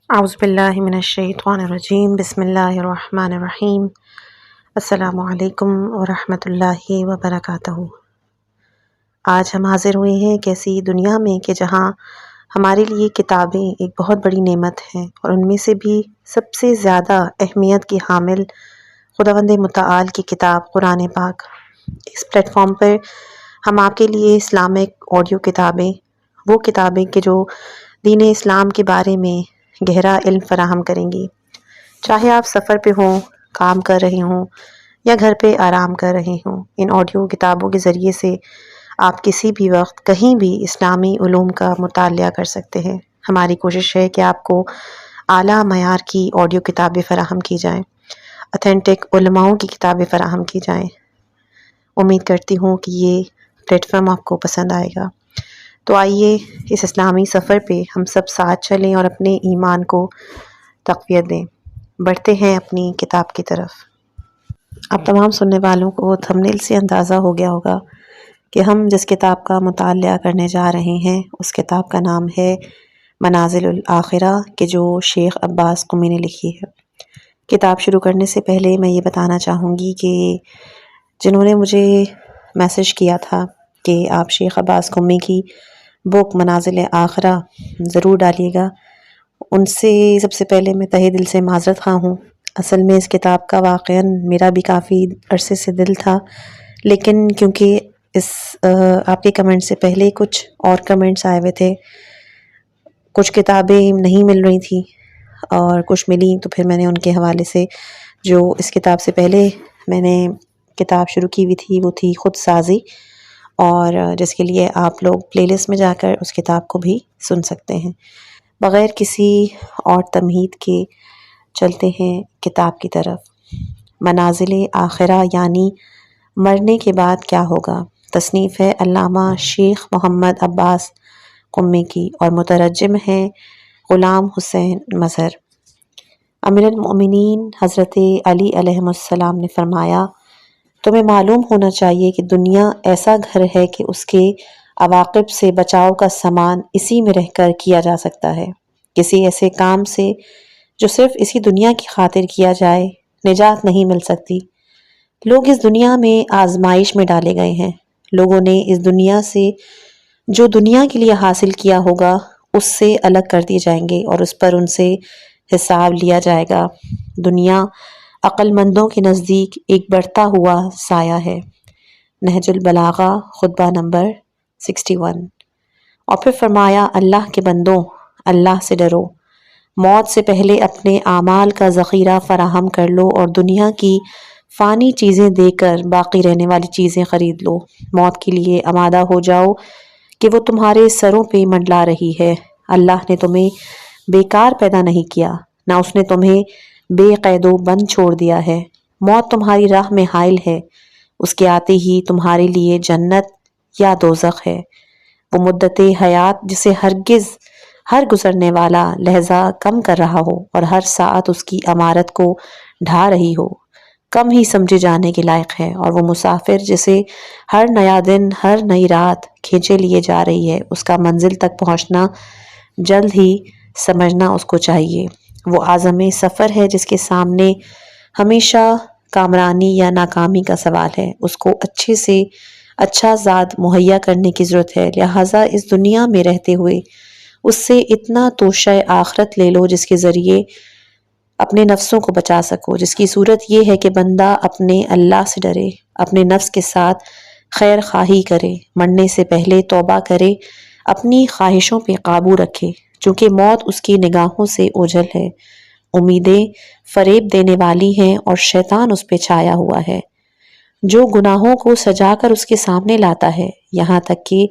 اعوذ باللہ من الشیطان الرجیم بسم اللہ الرحمن الرحیم السلام علیکم ورحمۃ اللہ وبرکاتہ۔ آج ہم حاضر ہوئے ہیں ایک ایسی دنیا میں کہ جہاں ہمارے لیے کتابیں ایک بہت بڑی نعمت ہیں، اور ان میں سے بھی سب سے زیادہ اہمیت کی حامل خداوند متعال کی کتاب قرآن پاک۔ اس پلیٹ فارم پر ہم آپ کے لیے اسلامک آڈیو کتابیں، وہ کتابیں کہ جو دین اسلام کے بارے میں گہرا علم فراہم کریں گی، چاہے آپ سفر پہ ہوں، کام کر رہے ہوں یا گھر پہ آرام کر رہے ہوں۔ ان آڈیو کتابوں کے ذریعے سے آپ کسی بھی وقت کہیں بھی اسلامی علوم کا مطالعہ کر سکتے ہیں۔ ہماری کوشش ہے کہ آپ کو اعلیٰ معیار کی آڈیو کتابیں فراہم کی جائیں، اتھینٹک علماؤں کی کتابیں فراہم کی جائیں۔ امید کرتی ہوں کہ یہ پلیٹ فارم آپ کو پسند آئے گا۔ تو آئیے اس اسلامی سفر پہ ہم سب ساتھ چلیں اور اپنے ایمان کو تقویت دیں۔ بڑھتے ہیں اپنی کتاب کی طرف۔ اب تمام سننے والوں کو تھمبنیل سے اندازہ ہو گیا ہوگا کہ ہم جس کتاب کا مطالعہ کرنے جا رہے ہیں اس کتاب کا نام ہے منازل الاخرہ، کہ جو شیخ عباس قمی نے لکھی ہے۔ کتاب شروع کرنے سے پہلے میں یہ بتانا چاہوں گی کہ جنہوں نے مجھے میسج کیا تھا کہ آپ شیخ عباس قمی کی بک منازل آخرہ ضرور ڈالیے گا، ان سے سب سے پہلے میں تہہ دل سے معذرت خواہ ہوں۔ اصل میں اس کتاب کا واقعاً میرا بھی کافی عرصے سے دل تھا، لیکن کیونکہ اس آپ کے کمنٹ سے پہلے کچھ اور کمنٹس آئے ہوئے تھے، کچھ کتابیں نہیں مل رہی تھیں اور کچھ ملی، تو پھر میں نے ان کے حوالے سے جو اس کتاب سے پہلے میں نے کتاب شروع کی ہوئی تھی وہ تھی خود سازی، اور جس کے لیے آپ لوگ پلے لسٹ میں جا کر اس کتاب کو بھی سن سکتے ہیں۔ بغیر کسی اور تمہید کے چلتے ہیں کتاب کی طرف۔ منازل آخرہ یعنی مرنے کے بعد کیا ہوگا، تصنیف ہے علامہ شیخ محمد عباس قمی کی، اور مترجم ہیں غلام حسین مظہر۔ امیر المؤمنین حضرت علی علیہ السلام نے فرمایا، تمہیں معلوم ہونا چاہیے کہ دنیا ایسا گھر ہے کہ اس کے عواقب سے بچاؤ کا سامان اسی میں رہ کر کیا جا سکتا ہے۔ کسی ایسے کام سے جو صرف اسی دنیا کی خاطر کیا جائے نجات نہیں مل سکتی۔ لوگ اس دنیا میں آزمائش میں ڈالے گئے ہیں۔ لوگوں نے اس دنیا سے جو دنیا کے لیے حاصل کیا ہوگا اس سے الگ کر دیے جائیں گے اور اس پر ان سے حساب لیا جائے گا۔ دنیا عقل مندوں کے نزدیک ایک بڑھتا ہوا سایہ ہے۔ نہج البلاغہ خطبہ نمبر 61۔ اور پھر فرمایا، اللہ کے بندوں، اللہ سے ڈرو، موت سے پہلے اپنے اعمال کا ذخیرہ فراہم کر لو اور دنیا کی فانی چیزیں دے کر باقی رہنے والی چیزیں خرید لو۔ موت کے لیے آمادہ ہو جاؤ کہ وہ تمہارے سروں پہ منڈلا رہی ہے۔ اللہ نے تمہیں بیکار پیدا نہیں کیا، نہ اس نے تمہیں بے قید و بند چھوڑ دیا ہے۔ موت تمہاری راہ میں حائل ہے، اس کے آتے ہی تمہارے لیے جنت یا دوزخ ہے۔ وہ مدت حیات جسے ہرگز ہر گزرنے والا لحظہ کم کر رہا ہو اور ہر ساعت اس کی عمارت کو ڈھا رہی ہو، کم ہی سمجھے جانے کے لائق ہے۔ اور وہ مسافر جسے ہر نیا دن، ہر نئی رات کھینچے لیے جا رہی ہے، اس کا منزل تک پہنچنا جلد ہی سمجھنا اس کو چاہیے۔ وہ عازم سفر ہے جس کے سامنے ہمیشہ کامرانی یا ناکامی کا سوال ہے۔ اس کو اچھے سے اچھا زاد مہیا کرنے کی ضرورت ہے، لہٰذا اس دنیا میں رہتے ہوئے اس سے اتنا توشہ آخرت لے لو جس کے ذریعے اپنے نفسوں کو بچا سکو، جس کی صورت یہ ہے کہ بندہ اپنے اللہ سے ڈرے، اپنے نفس کے ساتھ خیر خواہی کرے، مرنے سے پہلے توبہ کرے، اپنی خواہشوں پہ قابو رکھے، چونکہ موت اس کی نگاہوں سے اوجھل ہے، امیدیں فریب دینے والی ہیں اور شیطان اس پہ چھایا ہوا ہے، جو گناہوں کو سجا کر اس کے سامنے لاتا ہے، یہاں تک کہ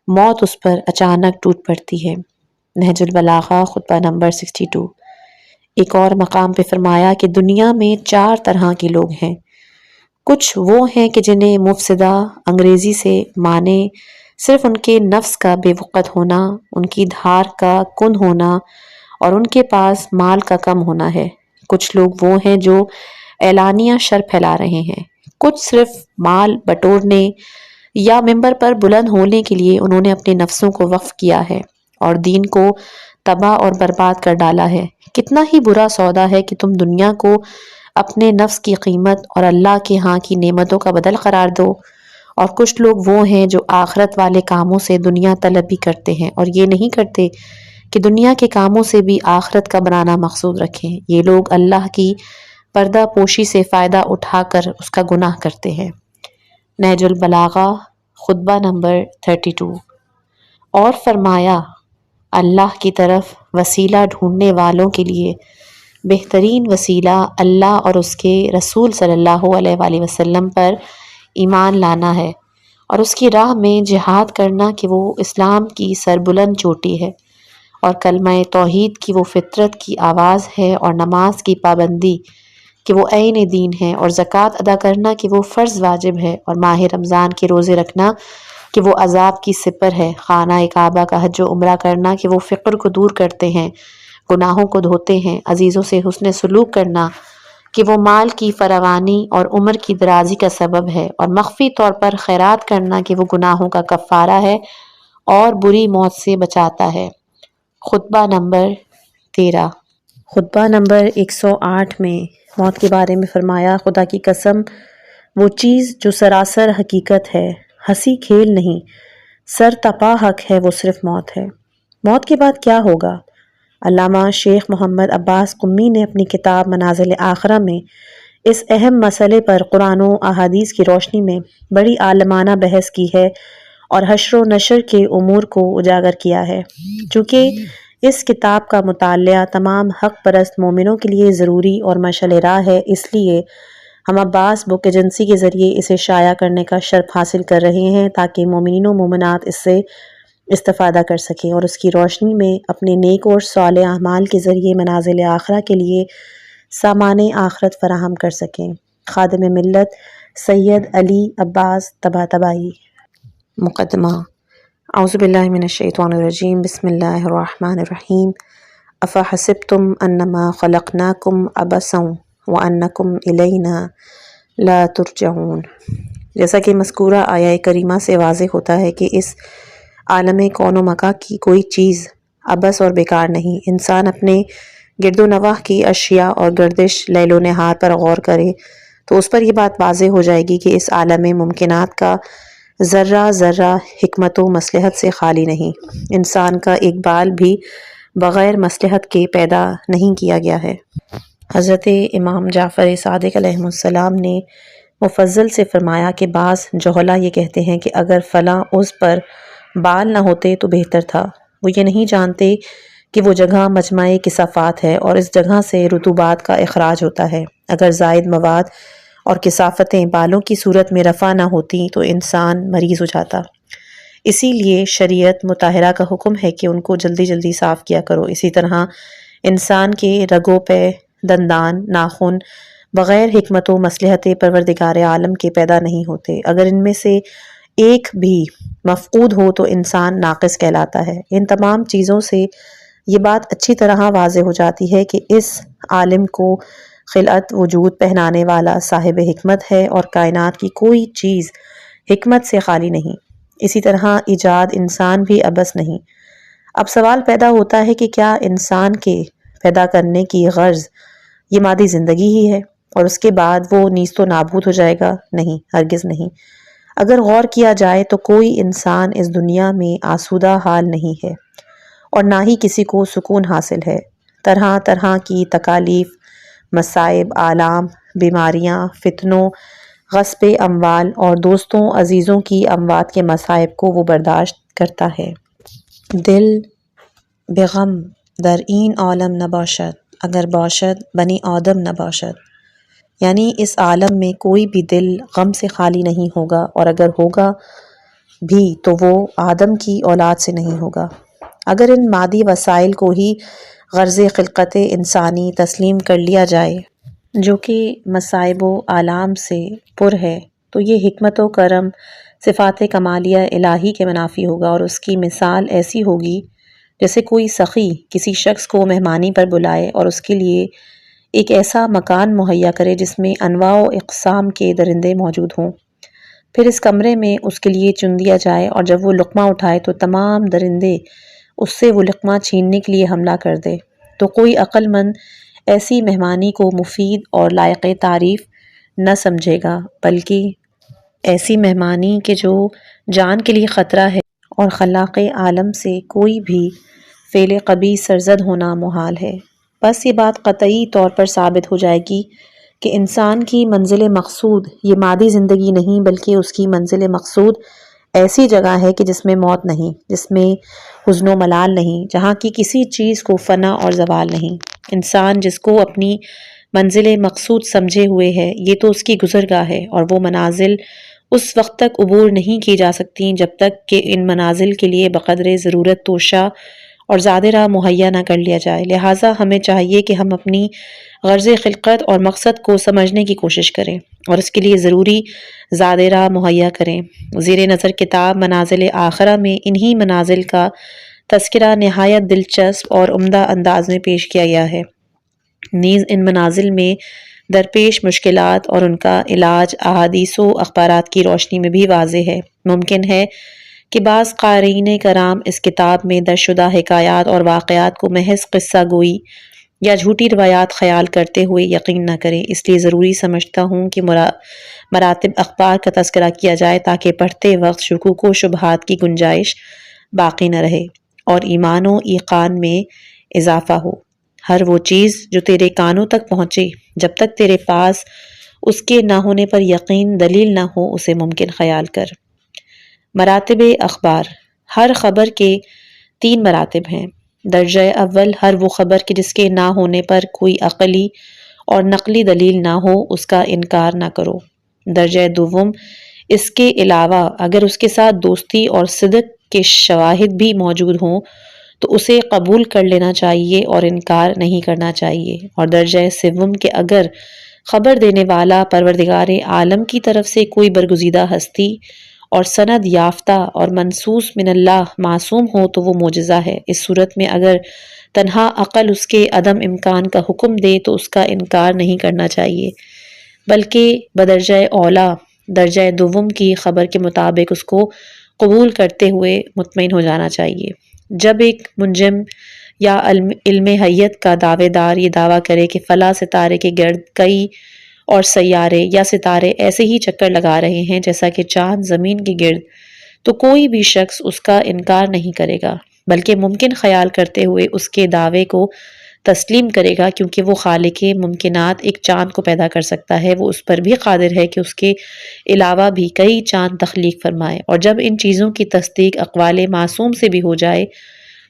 موت اس پر اچانک ٹوٹ پڑتی ہے۔ نہج البلاغہ خطبہ نمبر 62۔ ایک اور مقام پہ فرمایا کہ دنیا میں 4 طرح کے لوگ ہیں۔ کچھ وہ ہیں کہ جنہیں مفسدہ انگریزی سے معنی صرف ان کے نفس کا بے وقت ہونا، ان کی دھار کا کن ہونا اور ان کے پاس مال کا کم ہونا ہے۔ کچھ لوگ وہ ہیں جو اعلانیہ شر پھیلا رہے ہیں۔ کچھ صرف مال بٹورنے یا ممبر پر بلند ہونے کے لیے انہوں نے اپنے نفسوں کو وقف کیا ہے اور دین کو تباہ اور برباد کر ڈالا ہے۔ کتنا ہی برا سودا ہے کہ تم دنیا کو اپنے نفس کی قیمت اور اللہ کے ہاں کی نعمتوں کا بدل قرار دو۔ اور کچھ لوگ وہ ہیں جو آخرت والے کاموں سے دنیا طلبی کرتے ہیں اور یہ نہیں کرتے کہ دنیا کے کاموں سے بھی آخرت کا بنانا مقصود رکھیں۔ یہ لوگ اللہ کی پردہ پوشی سے فائدہ اٹھا کر اس کا گناہ کرتے ہیں۔ نہج البلاغہ خطبہ نمبر 32۔ اور فرمایا، اللہ کی طرف وسیلہ ڈھونڈنے والوں کے لیے بہترین وسیلہ اللہ اور اس کے رسول صلی اللہ علیہ وآلہ وسلم پر ایمان لانا ہے اور اس کی راہ میں جہاد کرنا کہ وہ اسلام کی سربلند چوٹی ہے اور کلمہ توحید کی وہ فطرت کی آواز ہے اور نماز کی پابندی کہ وہ عین دین ہے اور زکوٰۃ ادا کرنا کہ وہ فرض واجب ہے اور ماہ رمضان کے روزے رکھنا کہ وہ عذاب کی سپر ہے، خانہ کعبہ کا حج و عمرہ کرنا کہ وہ فقر کو دور کرتے ہیں، گناہوں کو دھوتے ہیں، عزیزوں سے حسن سلوک کرنا کہ وہ مال کی فراوانی اور عمر کی درازی کا سبب ہے اور مخفی طور پر خیرات کرنا کہ وہ گناہوں کا کفارہ ہے اور بری موت سے بچاتا ہے۔ خطبہ نمبر 13۔ خطبہ نمبر 108 میں موت کے بارے میں فرمایا، خدا کی قسم وہ چیز جو سراسر حقیقت ہے، ہنسی کھیل نہیں، سر تپا حق ہے، وہ صرف موت ہے۔ موت کے بعد کیا ہوگا؟ علامہ شیخ محمد عباس قمی نے اپنی کتاب منازل آخرہ میں اس اہم مسئلے پر قرآن و احادیث کی روشنی میں بڑی عالمانہ بحث کی ہے اور حشر و نشر کے امور کو اجاگر کیا ہے۔ چونکہ اس کتاب کا مطالعہ تمام حق پرست مومنوں کے لیے ضروری اور مشعل راہ ہے، اس لیے ہم عباس بک ایجنسی کے ذریعے اسے شائع کرنے کا شرف حاصل کر رہے ہیں تاکہ مومنین و مومنات اس سے استفادہ کر سکیں اور اس کی روشنی میں اپنے نیک اور صالح اعمال کے ذریعے منازل آخرہ کے لیے سامان آخرت فراہم کر سکیں۔ خادم ملت سید علی عباس طباطبائی۔ مقدمہ۔ اعوذ باللہ من الشیطان الرجیم، بسم اللہ الرحمن الرحیم۔ افحسبتم انما خلقناکم عبثا وانکم الینا لا ترجعون۔ جیسا کہ مذکورہ آیہ کریمہ سے واضح ہوتا ہے کہ اس عالم کون و مکان کی کوئی چیز عبث اور بیکار نہیں۔ انسان اپنے گرد و نواح کی اشیاء اور گردش لیل و نہار پر غور کرے تو اس پر یہ بات واضح ہو جائے گی کہ اس عالم ممکنات کا ذرہ ذرہ حکمت و مصلحت سے خالی نہیں۔ انسان کا ایک بال بھی بغیر مصلحت کے پیدا نہیں کیا گیا ہے۔ حضرت امام جعفر صادق علیہ السلام نے مفضل سے فرمایا کہ بعض جہلا یہ کہتے ہیں کہ اگر فلاں عضو پر بال نہ ہوتے تو بہتر تھا۔ وہ یہ نہیں جانتے کہ وہ جگہ مجمع کثافات ہے اور اس جگہ سے رطوبات کا اخراج ہوتا ہے۔ اگر زائد مواد اور کثافتیں بالوں کی صورت میں رفع نہ ہوتی تو انسان مریض ہو جاتا۔ اسی لیے شریعت مطہرہ کا حکم ہے کہ ان کو جلدی جلدی صاف کیا کرو۔ اسی طرح انسان کے رگوں پہ دندان، ناخن بغیر حکمت و مصلحت پروردگار عالم کے پیدا نہیں ہوتے۔ اگر ان میں سے ایک بھی مفقود ہو تو انسان ناقص کہلاتا ہے۔ ان تمام چیزوں سے یہ بات اچھی طرح واضح ہو جاتی ہے کہ اس عالم کو خلعت وجود پہنانے والا صاحب حکمت ہے اور کائنات کی کوئی چیز حکمت سے خالی نہیں۔ اسی طرح ایجاد انسان بھی عبث نہیں۔ اب سوال پیدا ہوتا ہے کہ کیا انسان کے پیدا کرنے کی غرض یہ مادی زندگی ہی ہے اور اس کے بعد وہ نیست و نابود ہو جائے گا؟ نہیں، ہرگز نہیں۔ اگر غور کیا جائے تو کوئی انسان اس دنیا میں آسودہ حال نہیں ہے اور نہ ہی کسی کو سکون حاصل ہے۔ طرح طرح کی تکالیف، مصائب، آلام، بیماریاں، فتنوں، غصب اموال اور دوستوں عزیزوں کی اموات کے مصائب کو وہ برداشت کرتا ہے۔ دل بغم در این عالم نباشد اگر باشد بنی آدم نباشد، یعنی اس عالم میں کوئی بھی دل غم سے خالی نہیں ہوگا اور اگر ہوگا بھی تو وہ آدم کی اولاد سے نہیں ہوگا۔ اگر ان مادی وسائل کو ہی غرض خلقت انسانی تسلیم کر لیا جائے جو کہ مصائب و آلام سے پر ہے تو یہ حکمت و کرم صفات کمالیہ الہی کے منافی ہوگا اور اس کی مثال ایسی ہوگی جیسے کوئی سخی کسی شخص کو مہمانی پر بلائے اور اس کے لیے ایک ایسا مکان مہیا کرے جس میں انواع و اقسام کے درندے موجود ہوں، پھر اس کمرے میں اس کے لیے چن دیا جائے اور جب وہ لقمہ اٹھائے تو تمام درندے اس سے وہ لقمہ چھیننے کے لیے حملہ کر دے، تو کوئی عقل مند ایسی مہمانی کو مفید اور لائق تعریف نہ سمجھے گا، بلکہ ایسی مہمانی کہ جو جان کے لیے خطرہ ہے اور خلاق عالم سے کوئی بھی فعل قبیح سرزد ہونا محال ہے۔ بس یہ بات قطعی طور پر ثابت ہو جائے گی کہ انسان کی منزل مقصود یہ مادی زندگی نہیں، بلکہ اس کی منزل مقصود ایسی جگہ ہے کہ جس میں موت نہیں، جس میں حزن و ملال نہیں، جہاں کی کسی چیز کو فنا اور زوال نہیں۔ انسان جس کو اپنی منزل مقصود سمجھے ہوئے ہے، یہ تو اس کی گزرگاہ ہے، اور وہ منازل اس وقت تک عبور نہیں کی جا سکتی جب تک کہ ان منازل کے لیے بقدر ضرورت توشہ اور زاد راہ مہیا نہ کر لیا جائے۔ لہٰذا ہمیں چاہیے کہ ہم اپنی غرض خلقت اور مقصد کو سمجھنے کی کوشش کریں اور اس کے لیے ضروری زاد راہ مہیا کریں۔ زیر نظر کتاب منازل آخرہ میں انہی منازل کا تذکرہ نہایت دلچسپ اور عمدہ انداز میں پیش کیا گیا ہے۔ نیز ان منازل میں درپیش مشکلات اور ان کا علاج احادیث و اخبارات کی روشنی میں بھی واضح ہے۔ ممکن ہے کہ بعض قارئین کرام اس کتاب میں درج شدہ حکایات اور واقعات کو محض قصہ گوئی یا جھوٹی روایات خیال کرتے ہوئے یقین نہ کریں، اس لیے ضروری سمجھتا ہوں کہ مراتب اخبار کا تذکرہ کیا جائے تاکہ پڑھتے وقت شکوک و شبہات کی گنجائش باقی نہ رہے اور ایمان و ایقان میں اضافہ ہو۔ ہر وہ چیز جو تیرے کانوں تک پہنچے، جب تک تیرے پاس اس کے نہ ہونے پر یقین دلیل نہ ہو، اسے ممکن خیال کر۔ مراتب اخبار۔ ہر خبر کے 3 مراتب ہیں۔ درجہ اول، ہر وہ خبر کہ جس کے نہ ہونے پر کوئی عقلی اور نقلی دلیل نہ ہو، اس کا انکار نہ کرو۔ درجہ دوم، اس کے علاوہ اگر اس کے ساتھ دوستی اور صدق کے شواہد بھی موجود ہوں تو اسے قبول کر لینا چاہیے اور انکار نہیں کرنا چاہیے۔ اور درجہ سوم کہ اگر خبر دینے والا پروردگار عالم کی طرف سے کوئی برگزیدہ ہستی اور سند یافتہ اور منصوص من اللہ معصوم ہو تو وہ معجزہ ہے۔ اس صورت میں اگر تنہا عقل اس کے عدم امکان کا حکم دے تو اس کا انکار نہیں کرنا چاہیے، بلکہ بدرجہ اولیٰ درجہ دوم کی خبر کے مطابق اس کو قبول کرتے ہوئے مطمئن ہو جانا چاہیے۔ جب ایک منجم یا علم حیت کا دعوے دار یہ دعویٰ کرے کہ فلاں ستارے کے گرد کئی اور سیارے یا ستارے ایسے ہی چکر لگا رہے ہیں جیسا کہ چاند زمین کے گرد، تو کوئی بھی شخص اس کا انکار نہیں کرے گا، بلکہ ممکن خیال کرتے ہوئے اس کے دعوے کو تسلیم کرے گا، کیونکہ وہ خالق ممکنات ایک چاند کو پیدا کر سکتا ہے، وہ اس پر بھی قادر ہے کہ اس کے علاوہ بھی کئی چاند تخلیق فرمائے۔ اور جب ان چیزوں کی تصدیق اقوال معصوم سے بھی ہو جائے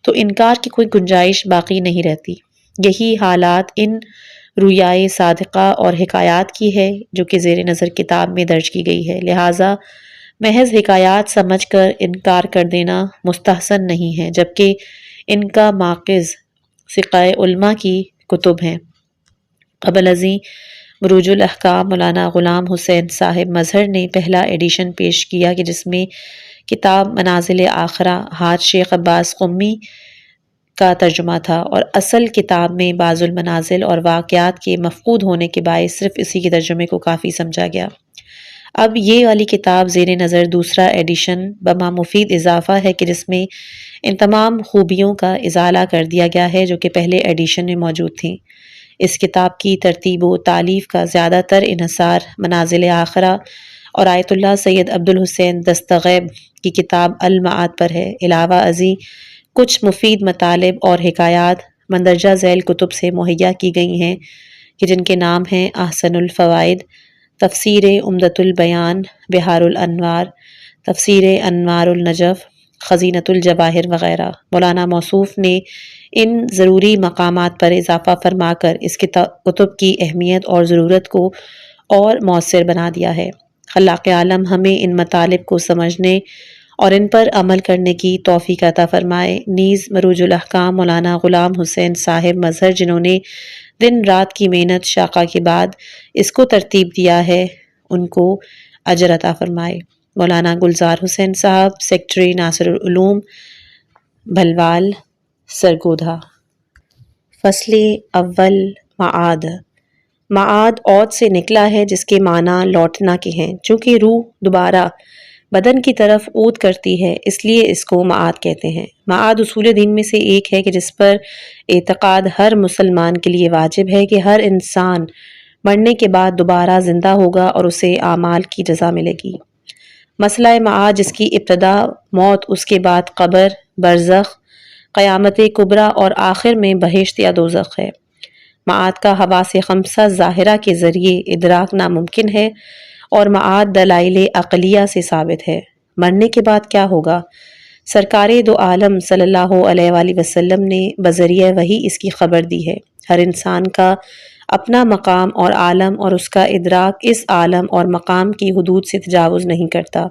تو انکار کی کوئی گنجائش باقی نہیں رہتی۔ یہی حالات ان رویائے صادقہ اور حکایات کی ہے جو کہ زیر نظر کتاب میں درج کی گئی ہے، لہٰذا محض حکایات سمجھ کر انکار کر دینا مستحسن نہیں ہے، جبکہ ان کا ماخذ فقہ علماء کی کتب ہیں۔ قبل ازیں مروج الاحکام مولانا غلام حسین صاحب مظہر نے پہلا ایڈیشن پیش کیا کہ جس میں کتاب منازل آخرہ حاج شیخ عباس قمی کا ترجمہ تھا، اور اصل کتاب میں بعض المنازل اور واقعات کے مفقود ہونے کے باعث صرف اسی کے ترجمے کو کافی سمجھا گیا۔ اب یہ والی کتاب زیر نظر دوسرا ایڈیشن بما مفید اضافہ ہے کہ جس میں ان تمام خوبیوں کا ازالہ کر دیا گیا ہے جو کہ پہلے ایڈیشن میں موجود تھیں۔ اس کتاب کی ترتیب و تالیف کا زیادہ تر انحصار منازل آخرہ اور آیت اللہ سید عبدالحسین دستغیب کی کتاب المعاد پر ہے۔ علاوہ ازیں کچھ مفید مطالب اور حکایات مندرجہ ذیل کتب سے مہیا کی گئی ہیں کہ جن کے نام ہیں احسن الفوائد، تفسیر عمدۃ البیان، بحار الانوار، تفسیر انوار النجف، خزینۃ الجواہر وغیرہ۔ مولانا موصوف نے ان ضروری مقامات پر اضافہ فرما کر اس کتب کی اہمیت اور ضرورت کو اور مؤثر بنا دیا ہے۔ خلاق عالم ہمیں ان مطالب کو سمجھنے اور ان پر عمل کرنے کی توفیق عطا فرمائے۔ نیز مروج الاحکام مولانا غلام حسین صاحب مظہر جنہوں نے دن رات کی محنت شاقہ کے بعد اس کو ترتیب دیا ہے، ان کو اجر عطا فرمائے۔ مولانا گلزار حسین صاحب، سیکٹری ناصر العلوم، بھلوال، سرگودھا۔ فصل اول، معاد۔ معاد عود سے نکلا ہے جس کے معنی لوٹنا کے ہیں، چونکہ روح دوبارہ بدن کی طرف اود کرتی ہے، اس لیے اس کو معاد کہتے ہیں۔ معاد اصول دین میں سے ایک ہے کہ جس پر اعتقاد ہر مسلمان کے لیے واجب ہے کہ ہر انسان مرنے کے بعد دوبارہ زندہ ہوگا اور اسے اعمال کی جزا ملے گی۔ مسئلہ معاد جس کی ابتدا موت، اس کے بعد قبر، برزخ، قیامت کبریٰ اور آخر میں بہشت یا دوزخ ہے۔ معاد کا حواس خمسہ ظاہرہ کے ذریعے ادراک ناممکن ہے اور معاد دلائل عقلیہ سے ثابت ہے۔ مرنے کے بعد کیا ہوگا؟ سرکار دو عالم صلی اللہ علیہ وآلہ وسلم نے بذریعہ وحی اس کی خبر دی ہے۔ ہر انسان کا اپنا مقام اور عالم اور اس کا ادراک اس عالم اور مقام کی حدود سے تجاوز نہیں کرتا۔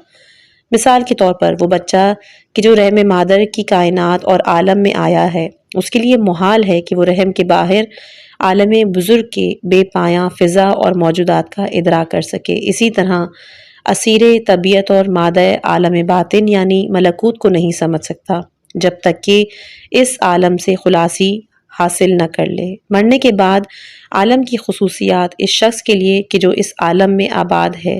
مثال کے طور پر وہ بچہ کہ جو رحم مادر کی کائنات اور عالم میں آیا ہے، اس کے لیے محال ہے کہ وہ رحم کے باہر عالم بزرگ کے بے پایاں فضا اور موجودات کا ادراک کر سکے۔ اسی طرح اسیر طبیعت اور مادہ عالم باطن یعنی ملکوت کو نہیں سمجھ سکتا جب تک کہ اس عالم سے خلاصی حاصل نہ کر لے۔ مرنے کے بعد عالم کی خصوصیات اس شخص کے لیے کہ جو اس عالم میں آباد ہے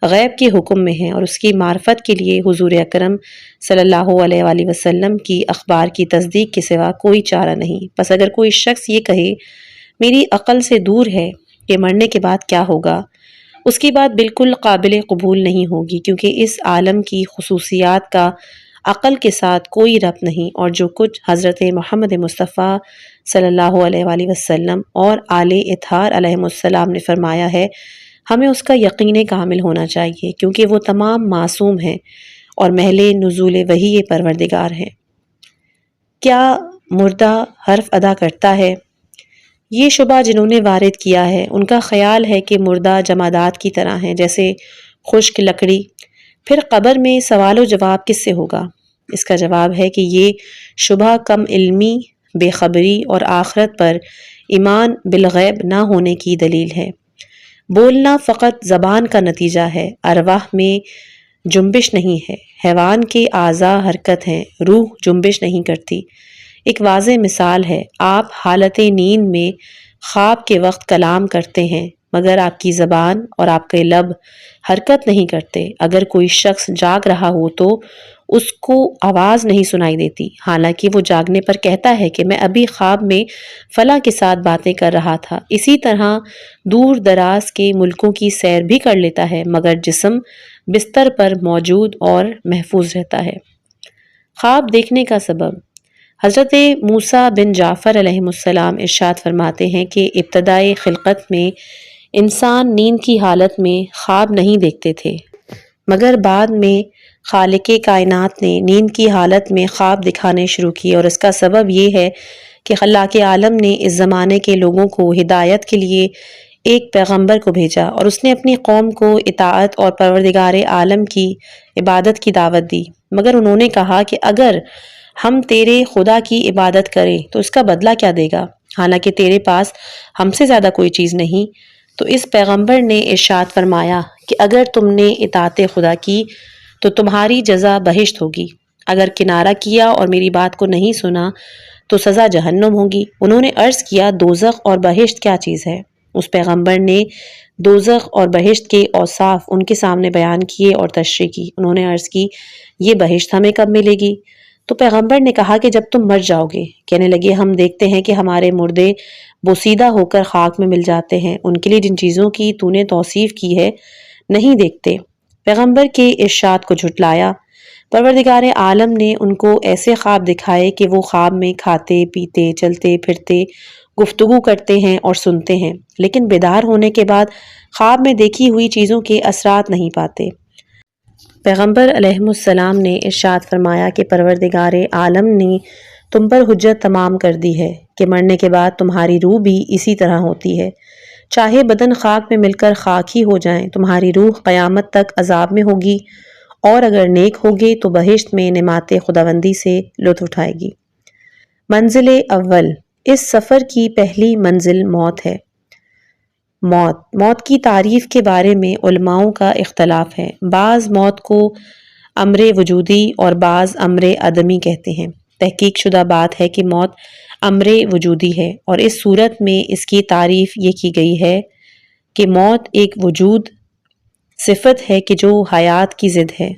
غیب کے حکم میں ہیں، اور اس کی معرفت کے لیے حضور اکرم صلی اللہ علیہ وآلہ وسلم کی اخبار کی تصدیق کے سوا کوئی چارہ نہیں۔ پس اگر کوئی شخص یہ کہے میری عقل سے دور ہے کہ مرنے کے بعد کیا ہوگا، اس کی بات بالکل قابل قبول نہیں ہوگی، کیونکہ اس عالم کی خصوصیات کا عقل کے ساتھ کوئی ربط نہیں، اور جو کچھ حضرت محمد مصطفیٰ صلی اللہ علیہ وآلہ وسلم اور آل اطہار علیہم السلام نے فرمایا ہے، ہمیں اس کا یقین کامل ہونا چاہیے، کیونکہ وہ تمام معصوم ہیں اور محل نزول وحی پروردگار ہیں۔ کیا مردہ حرف ادا کرتا ہے؟ یہ شبہ جنہوں نے وارد کیا ہے ان کا خیال ہے کہ مردہ جمادات کی طرح ہیں، جیسے خشک لکڑی۔ پھر قبر میں سوال و جواب کس سے ہوگا؟ اس کا جواب ہے کہ یہ شبہ کم علمی، بے خبری اور آخرت پر ایمان بالغیب نہ ہونے کی دلیل ہے۔ بولنا فقط زبان کا نتیجہ ہے، ارواح میں جنبش نہیں ہے۔ حیوان کے اعضاء حرکت ہیں، روح جنبش نہیں کرتی۔ ایک واضح مثال ہے، آپ حالت نیند میں خواب کے وقت کلام کرتے ہیں مگر آپ کی زبان اور آپ کے لب حرکت نہیں کرتے۔ اگر کوئی شخص جاگ رہا ہو تو اس کو آواز نہیں سنائی دیتی، حالانکہ وہ جاگنے پر کہتا ہے کہ میں ابھی خواب میں فلاں کے ساتھ باتیں کر رہا تھا۔ اسی طرح دور دراز کے ملکوں کی سیر بھی کر لیتا ہے مگر جسم بستر پر موجود اور محفوظ رہتا ہے۔ خواب دیکھنے کا سبب۔ حضرت موسیٰ بن جعفر علیہ السلام ارشاد فرماتے ہیں کہ ابتدائی خلقت میں انسان نیند کی حالت میں خواب نہیں دیکھتے تھے، مگر بعد میں خالق کائنات نے نیند کی حالت میں خواب دکھانے شروع کیے، اور اس کا سبب یہ ہے کہ خلاق عالم نے اس زمانے کے لوگوں کو ہدایت کے لیے ایک پیغمبر کو بھیجا، اور اس نے اپنی قوم کو اطاعت اور پروردگار عالم کی عبادت کی دعوت دی، مگر انہوں نے کہا کہ اگر ہم تیرے خدا کی عبادت کریں تو اس کا بدلہ کیا دے گا، حالانکہ تیرے پاس ہم سے زیادہ کوئی چیز نہیں۔ تو اس پیغمبر نے ارشاد فرمایا کہ اگر تم نے اطاعت خدا کی تو تمہاری جزا بہشت ہوگی، اگر کنارہ کیا اور میری بات کو نہیں سنا تو سزا جہنم ہوگی۔ انہوں نے عرض کیا دوزخ اور بہشت کیا چیز ہے؟ اس پیغمبر نے دوزخ اور بہشت کے اوصاف ان کے سامنے بیان کیے اور تشریح کی۔ انہوں نے عرض کی یہ بہشت ہمیں کب ملے گی؟ تو پیغمبر نے کہا کہ جب تم مر جاؤ گے۔ کہنے لگے ہم دیکھتے ہیں کہ ہمارے مردے بوسیدہ ہو کر خاک میں مل جاتے ہیں، ان کے لیے جن چیزوں کی تو نے توصیف کی ہے نہیں دیکھتے۔ پیغمبر کے ارشاد کو جھٹلایا۔ پروردگار عالم نے ان کو ایسے خواب دکھائے کہ وہ خواب میں کھاتے پیتے چلتے پھرتے گفتگو کرتے ہیں اور سنتے ہیں، لیکن بیدار ہونے کے بعد خواب میں دیکھی ہوئی چیزوں کے اثرات نہیں پاتے۔ پیغمبر علیہ السلام نے ارشاد فرمایا کہ پروردگار عالم نے تم پر حجت تمام کر دی ہے کہ مرنے کے بعد تمہاری روح بھی اسی طرح ہوتی ہے، چاہے بدن خاک میں مل کر خاک ہی ہو جائیں، تمہاری روح قیامت تک عذاب میں ہوگی، اور اگر نیک ہوگے تو بہشت میں نعمات خداوندی سے لطف اٹھائے گی۔ منزل اول، اس سفر کی پہلی منزل موت ہے۔ موت کی تعریف کے بارے میں علماؤں کا اختلاف ہے۔ بعض موت کو امر وجودی اور بعض امر عدمی کہتے ہیں۔ تحقیق شدہ بات ہے کہ موت امر وجودی ہے، اور اس صورت میں اس کی تعریف یہ کی گئی ہے کہ موت ایک وجود صفت ہے کہ جو حیات کی ضد ہے۔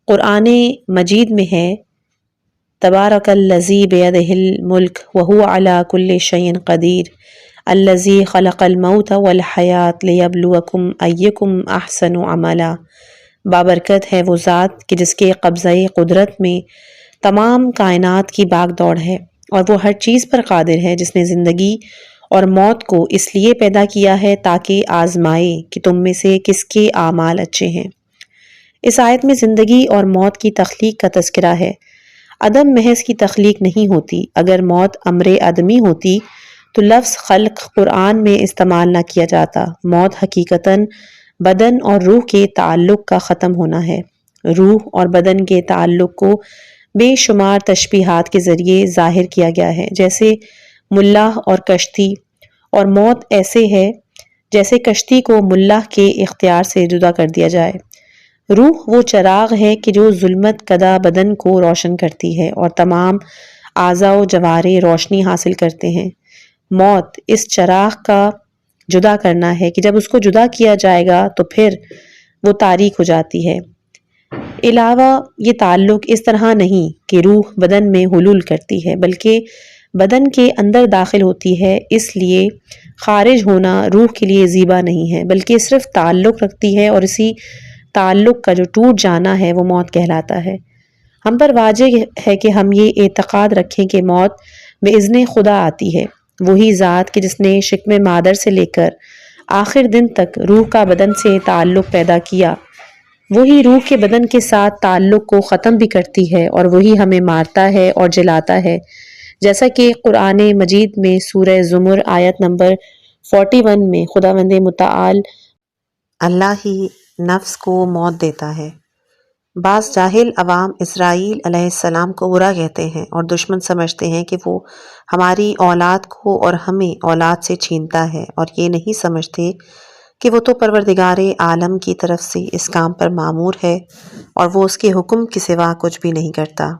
قرآن مجید میں ہے تبارک الذی بیدہ الملک وہو علی کل شیء قدیر الذی خلق الموت والحیات لیبلوکم ایکم احسن عملا۔ بابرکت ہے وہ ذات کہ جس کے قبضہ قدرت میں تمام کائنات کی باغ دوڑ ہے، اور وہ ہر چیز پر قادر ہے، جس نے زندگی اور موت کو اس لیے پیدا کیا ہے تاکہ آزمائے کہ تم میں سے کس کے اعمال اچھے ہیں۔ اس آیت میں زندگی اور موت کی تخلیق کا تذکرہ ہے۔ عدم محض کی تخلیق نہیں ہوتی۔ اگر موت امر عدمی ہوتی تو لفظ خلق قرآن میں استعمال نہ کیا جاتا۔ موت حقیقتاً بدن اور روح کے تعلق کا ختم ہونا ہے۔ روح اور بدن کے تعلق کو بے شمار تشبیہات کے ذریعے ظاہر کیا گیا ہے، جیسے ملاح اور کشتی، اور موت ایسے ہے جیسے کشتی کو ملاح کے اختیار سے جدا کر دیا جائے۔ روح وہ چراغ ہے کہ جو ظلمت کدہ بدن کو روشن کرتی ہے اور تمام اعضاء و جوارے روشنی حاصل کرتے ہیں۔ موت اس چراغ کا جدا کرنا ہے کہ جب اس کو جدا کیا جائے گا تو پھر وہ تاریک ہو جاتی ہے۔ علاوہ یہ تعلق اس طرح نہیں کہ روح بدن میں حلول کرتی ہے، بلکہ بدن کے اندر داخل ہوتی ہے، اس لیے خارج ہونا روح کے لیے زیبا نہیں ہے، بلکہ صرف تعلق رکھتی ہے، اور اسی تعلق کا جو ٹوٹ جانا ہے وہ موت کہلاتا ہے۔ ہم پر واجب ہے کہ ہم یہ اعتقاد رکھیں کہ موت بإذن خدا آتی ہے، وہی ذات کہ جس نے شکم مادر سے لے کر آخر دن تک روح کا بدن سے تعلق پیدا کیا، وہی روح کے بدن کے ساتھ تعلق کو ختم بھی کرتی ہے، اور وہی ہمیں مارتا ہے اور جلاتا ہے، جیسا کہ قرآن مجید میں سورہ زمر آیت نمبر 41 میں خداوند متعال اللہ ہی نفس کو موت دیتا ہے۔ بعض جاہل عوام اسرائیل علیہ السلام کو برا کہتے ہیں اور دشمن سمجھتے ہیں کہ وہ ہماری اولاد کو اور ہمیں اولاد سے چھینتا ہے، اور یہ نہیں سمجھتے کہ وہ تو پروردگار عالم کی طرف سے اس کام پر مامور ہے، اور وہ اس کے حکم کے سوا کچھ بھی نہیں کرتا۔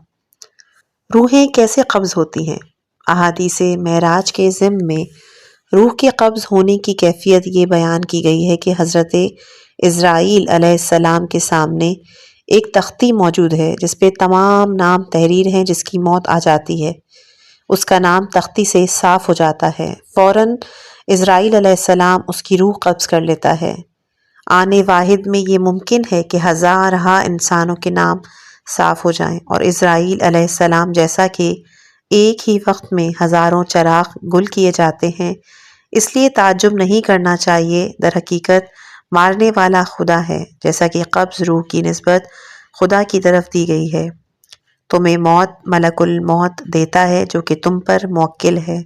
روحیں کیسے قبض ہوتی ہیں؟ احادیث معراج کے ضمن میں روح کے قبض ہونے کی کیفیت یہ بیان کی گئی ہے کہ حضرت اسرائیل علیہ السلام کے سامنے ایک تختی موجود ہے جس پہ تمام نام تحریر ہیں۔ جس کی موت آ جاتی ہے اس کا نام تختی سے صاف ہو جاتا ہے، فوراً اسرائیل علیہ السلام اس کی روح قبض کر لیتا ہے۔ آنے واحد میں یہ ممکن ہے کہ ہزارہا انسانوں کے نام صاف ہو جائیں، اور اسرائیل علیہ السلام جیسا کہ ایک ہی وقت میں ہزاروں چراغ گل کیے جاتے ہیں، اس لیے تعجب نہیں کرنا چاہیے۔ در حقیقت مارنے والا خدا ہے، جیسا کہ قبض روح کی نسبت خدا کی طرف دی گئی ہے۔ تمہیں موت ملک الموت دیتا ہے جو کہ تم پر موکل ہے۔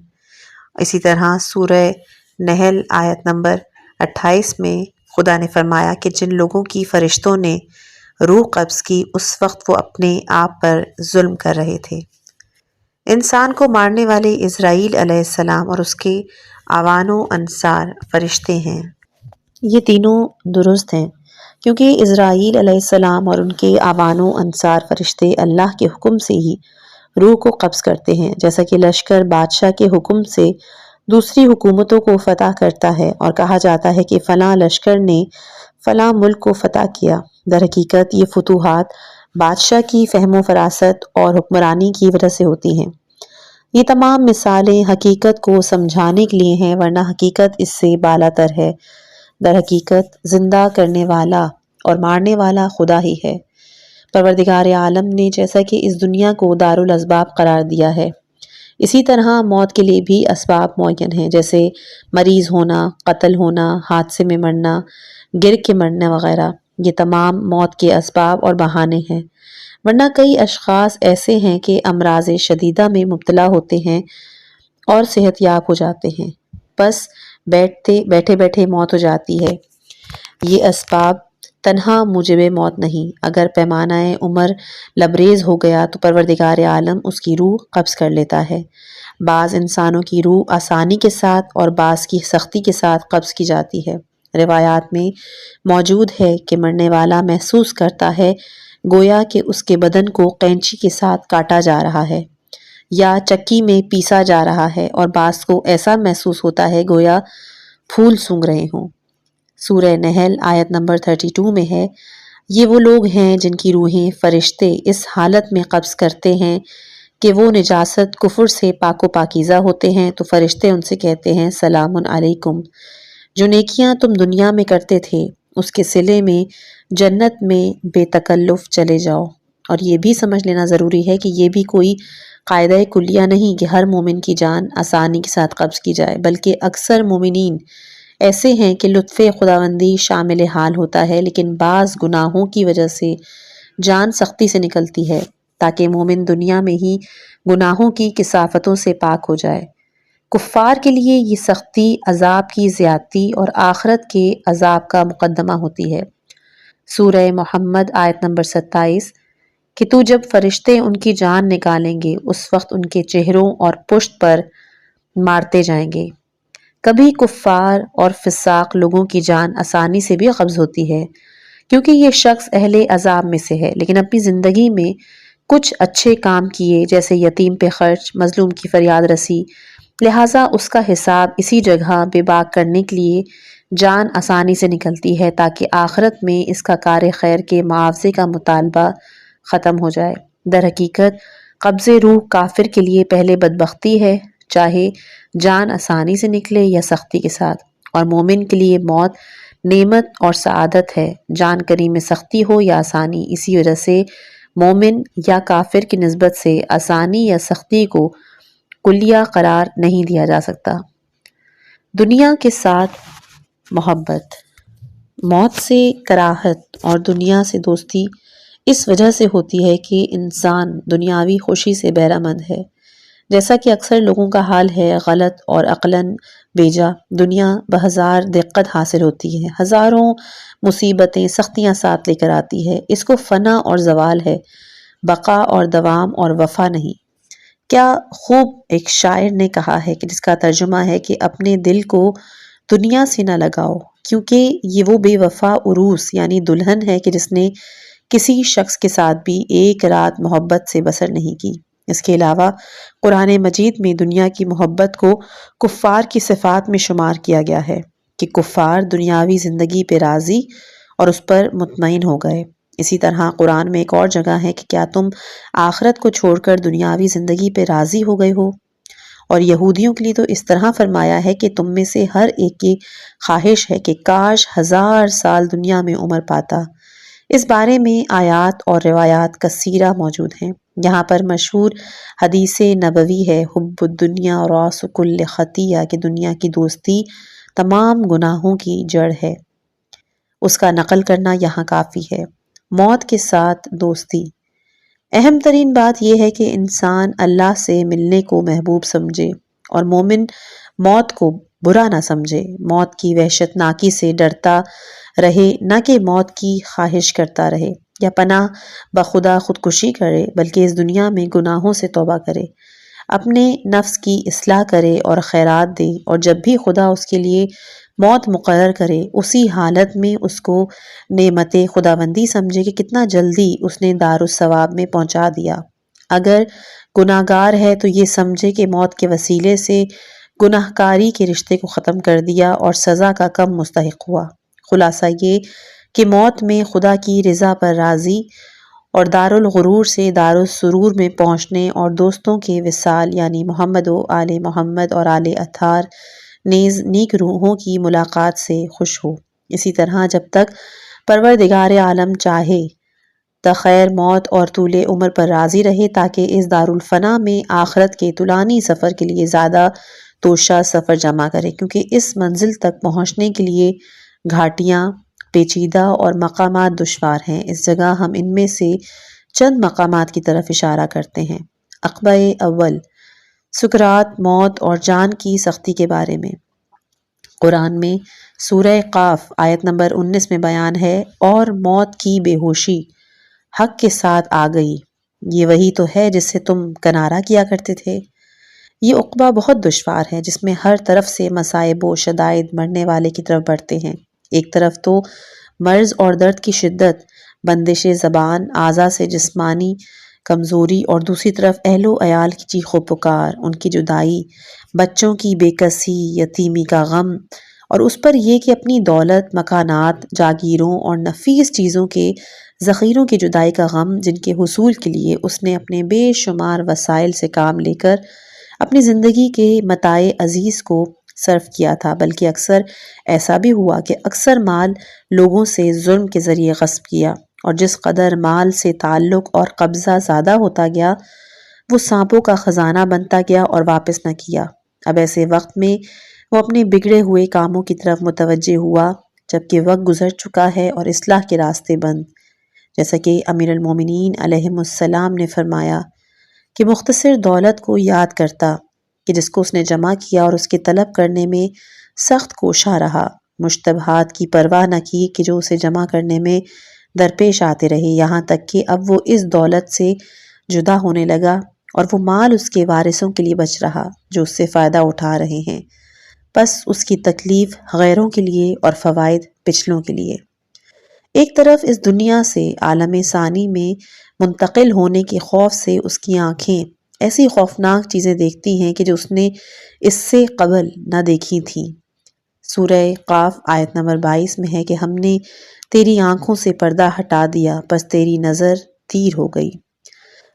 اسی طرح سورہ نحل آیت نمبر 28 میں خدا نے فرمایا کہ جن لوگوں کی فرشتوں نے روح قبض کی اس وقت وہ اپنے آپ پر ظلم کر رہے تھے۔ انسان کو مارنے والے اسرائیل علیہ السلام اور اس کے اعوان و انصار فرشتے ہیں۔ یہ تینوں درست ہیں کیونکہ اسرائیل علیہ السلام اور ان کے اعوان و انصار فرشتے اللہ کے حکم سے ہی روح کو قبض کرتے ہیں، جیسا کہ لشکر بادشاہ کے حکم سے دوسری حکومتوں کو فتح کرتا ہے، اور کہا جاتا ہے کہ فلاں لشکر نے فلاں ملک کو فتح کیا۔ در حقیقت یہ فتوحات بادشاہ کی فہم و فراست اور حکمرانی کی وجہ سے ہوتی ہیں۔ یہ تمام مثالیں حقیقت کو سمجھانے کے لیے ہیں، ورنہ حقیقت اس سے بالا تر ہے۔ در حقیقت زندہ کرنے والا اور مارنے والا خدا ہی ہے۔ پروردگار عالم نے جیسا کہ اس دنیا کو دارالاسباب قرار دیا ہے، اسی طرح موت کے لیے بھی اسباب معین ہیں، جیسے مریض ہونا، قتل ہونا، حادثے میں مرنا، گر کے مرنا وغیرہ۔ یہ تمام موت کے اسباب اور بہانے ہیں، ورنہ کئی اشخاص ایسے ہیں کہ امراض شدیدہ میں مبتلا ہوتے ہیں اور صحت یاب ہو جاتے ہیں، بس بیٹھے بیٹھے موت ہو جاتی ہے۔ یہ اسباب تنہا موجب موت نہیں، اگر پیمانہ عمر لبریز ہو گیا تو پروردگار عالم اس کی روح قبض کر لیتا ہے۔ بعض انسانوں کی روح آسانی کے ساتھ اور بعض کی سختی کے ساتھ قبض کی جاتی ہے۔ روایات میں موجود ہے کہ مرنے والا محسوس کرتا ہے گویا کہ اس کے بدن کو قینچی کے ساتھ کاٹا جا رہا ہے یا چکی میں پیسا جا رہا ہے، اور بعض کو ایسا محسوس ہوتا ہے گویا پھول سونگھ رہے ہوں۔ سورہ نحل آیت نمبر 32 میں ہے یہ وہ لوگ ہیں جن کی روحیں فرشتے اس حالت میں قبض کرتے ہیں کہ وہ نجاست کفر سے پاک و پاکیزہ ہوتے ہیں، تو فرشتے ان سے کہتے ہیں سلام علیکم، جو نیکیاں تم دنیا میں کرتے تھے اس کے صلے میں جنت میں بے تکلف چلے جاؤ۔ اور یہ بھی سمجھ لینا ضروری ہے کہ یہ بھی کوئی قاعدہ کلیہ نہیں کہ ہر مومن کی جان آسانی کے ساتھ قبض کی جائے، بلکہ اکثر مومنین ایسے ہیں کہ لطف خداوندی شامل حال ہوتا ہے، لیکن بعض گناہوں کی وجہ سے جان سختی سے نکلتی ہے تاکہ مومن دنیا میں ہی گناہوں کی کثافتوں سے پاک ہو جائے۔ کفار کے لیے یہ سختی عذاب کی زیادتی اور آخرت کے عذاب کا مقدمہ ہوتی ہے۔ سورہ محمد آیت نمبر 27 کہ تو جب فرشتے ان کی جان نکالیں گے اس وقت ان کے چہروں اور پشت پر مارتے جائیں گے۔ کبھی کفار اور فساق لوگوں کی جان آسانی سے بھی قبض ہوتی ہے کیونکہ یہ شخص اہل عذاب میں سے ہے، لیکن اپنی زندگی میں کچھ اچھے کام کیے جیسے یتیم پہ خرچ، مظلوم کی فریاد رسی، لہٰذا اس کا حساب اسی جگہ بے باک کرنے کے لیے جان آسانی سے نکلتی ہے تاکہ آخرت میں اس کا کار خیر کے معاوضے کا مطالبہ ختم ہو جائے۔ در حقیقت قبض روح کافر کے لیے پہلے بدبختی ہے، چاہے جان آسانی سے نکلے یا سختی کے ساتھ، اور مومن کے لیے موت نعمت اور سعادت ہے، جان کری میں سختی ہو یا آسانی۔ اسی وجہ سے مومن یا کافر کی نسبت سے آسانی یا سختی کو کلیہ قرار نہیں دیا جا سکتا۔ دنیا کے ساتھ محبت، موت سے کراہت اور دنیا سے دوستی اس وجہ سے ہوتی ہے کہ انسان دنیاوی خوشی سے بہرہ مند ہے، جیسا کہ اکثر لوگوں کا حال ہے، غلط اور عقلاً بیجا۔ دنیا بہزار دقت حاصل ہوتی ہے، ہزاروں مصیبتیں سختیاں ساتھ لے کر آتی ہے، اس کو فنا اور زوال ہے، بقا اور دوام اور وفا نہیں۔ کیا خوب ایک شاعر نے کہا ہے کہ جس کا ترجمہ ہے کہ اپنے دل کو دنیا سے نہ لگاؤ کیونکہ یہ وہ بے وفا عروس یعنی دلہن ہے کہ جس نے کسی شخص کے ساتھ بھی ایک رات محبت سے بسر نہیں کی۔ اس کے علاوہ قرآن مجید میں دنیا کی محبت کو کفار کی صفات میں شمار کیا گیا ہے کہ کفار دنیاوی زندگی پہ راضی اور اس پر مطمئن ہو گئے۔ اسی طرح قرآن میں ایک اور جگہ ہے کہ کیا تم آخرت کو چھوڑ کر دنیاوی زندگی پہ راضی ہو گئے ہو؟ اور یہودیوں کے لیے تو اس طرح فرمایا ہے کہ تم میں سے ہر ایک کی خواہش ہے کہ کاش 1000 سال دنیا میں عمر پاتا۔ اس بارے میں آیات اور روایات کثیرہ موجود ہیں۔ یہاں پر مشہور حدیث نبوی ہے حب الدنیا راس کل خطیہ کہ دنیا کی دوستی تمام گناہوں کی جڑ ہے۔ اس کا نقل کرنا یہاں کافی ہے۔ موت کے ساتھ دوستی، اہم ترین بات یہ ہے کہ انسان اللہ سے ملنے کو محبوب سمجھے اور مومن موت کو برا نہ سمجھے، موت کی وحشت ناکی سے ڈرتا رہے، نہ کہ موت کی خواہش کرتا رہے یا پناہ بخدا خودکشی کرے، بلکہ اس دنیا میں گناہوں سے توبہ کرے، اپنے نفس کی اصلاح کرے اور خیرات دے، اور جب بھی خدا اس کے لیے موت مقرر کرے اسی حالت میں اس کو نعمت خداوندی سمجھے کہ کتنا جلدی اس نے دارالثواب میں پہنچا دیا۔ اگر گناہ گار ہے تو یہ سمجھے کہ موت کے وسیلے سے گناہ کاری کے رشتے کو ختم کر دیا اور سزا کا کم مستحق ہوا۔ خلاصہ یہ کہ موت میں خدا کی رضا پر راضی اور دارالغرور سے دارالسرور میں پہنچنے اور دوستوں کے وصال یعنی محمد و آل محمد اور آل اطہار نیز نیک روحوں کی ملاقات سے خوش ہو۔ اسی طرح جب تک پروردگار عالم چاہے تخیر موت اور طول عمر پر راضی رہے تاکہ اس دارالفنا میں آخرت کے طولانی سفر کے لیے زیادہ توشہ سفر جمع کرے، کیونکہ اس منزل تک پہنچنے کے لیے گھاٹیاں پیچیدہ اور مقامات دشوار ہیں۔ اس جگہ ہم ان میں سے چند مقامات کی طرف اشارہ کرتے ہیں۔ عقبہ اول، سکرات، موت اور جان کی سختی کے بارے میں قرآن میں سورہ قاف آیت نمبر 19 میں بیان ہے، اور موت کی بے ہوشی حق کے ساتھ آ گئی، یہ وہی تو ہے جس سے تم کنارہ کیا کرتے تھے۔ یہ عقبہ بہت دشوار ہے جس میں ہر طرف سے مصائب و شدائد مرنے والے کی طرف بڑھتے ہیں۔ ایک طرف تو مرض اور درد کی شدت، بندش زبان، اعضاء سے جسمانی کمزوری، اور دوسری طرف اہل و عیال کی چیخ و پکار، ان کی جدائی، بچوں کی بے کسی، یتیمی کا غم، اور اس پر یہ کہ اپنی دولت، مکانات، جاگیروں اور نفیس چیزوں کے ذخیروں کی جدائی کا غم، جن کے حصول کے لیے اس نے اپنے بے شمار وسائل سے کام لے کر اپنی زندگی کے متاع عزیز کو صرف کیا تھا، بلکہ اکثر ایسا بھی ہوا کہ اکثر مال لوگوں سے ظلم کے ذریعے غصب کیا، اور جس قدر مال سے تعلق اور قبضہ زیادہ ہوتا گیا وہ سانپوں کا خزانہ بنتا گیا اور واپس نہ کیا۔ اب ایسے وقت میں وہ اپنے بگڑے ہوئے کاموں کی طرف متوجہ ہوا، جبکہ وقت گزر چکا ہے اور اصلاح کے راستے بند، جیسا کہ امیر المومنین علیہ السلام نے فرمایا کہ مختصر دولت کو یاد کرتا کہ جس کو اس نے جمع کیا اور اس کے طلب کرنے میں سخت کوشاں رہا، مشتبہات کی پرواہ نہ کی کہ جو اسے جمع کرنے میں درپیش آتے رہے، یہاں تک کہ اب وہ اس دولت سے جدا ہونے لگا اور وہ مال اس کے وارثوں کے لیے بچ رہا جو اس سے فائدہ اٹھا رہے ہیں، بس اس کی تکلیف غیروں کے لیے اور فوائد پچھلوں کے لیے۔ ایک طرف اس دنیا سے عالم ثانی میں منتقل ہونے کے خوف سے اس کی آنکھیں ایسی خوفناک چیزیں دیکھتی ہیں کہ جو اس نے اس سے قبل نہ دیکھی تھیں۔ سورہ قاف آیت نمبر 22 میں ہے کہ ہم نے تیری آنکھوں سے پردہ ہٹا دیا، پس تیری نظر تیر ہو گئی۔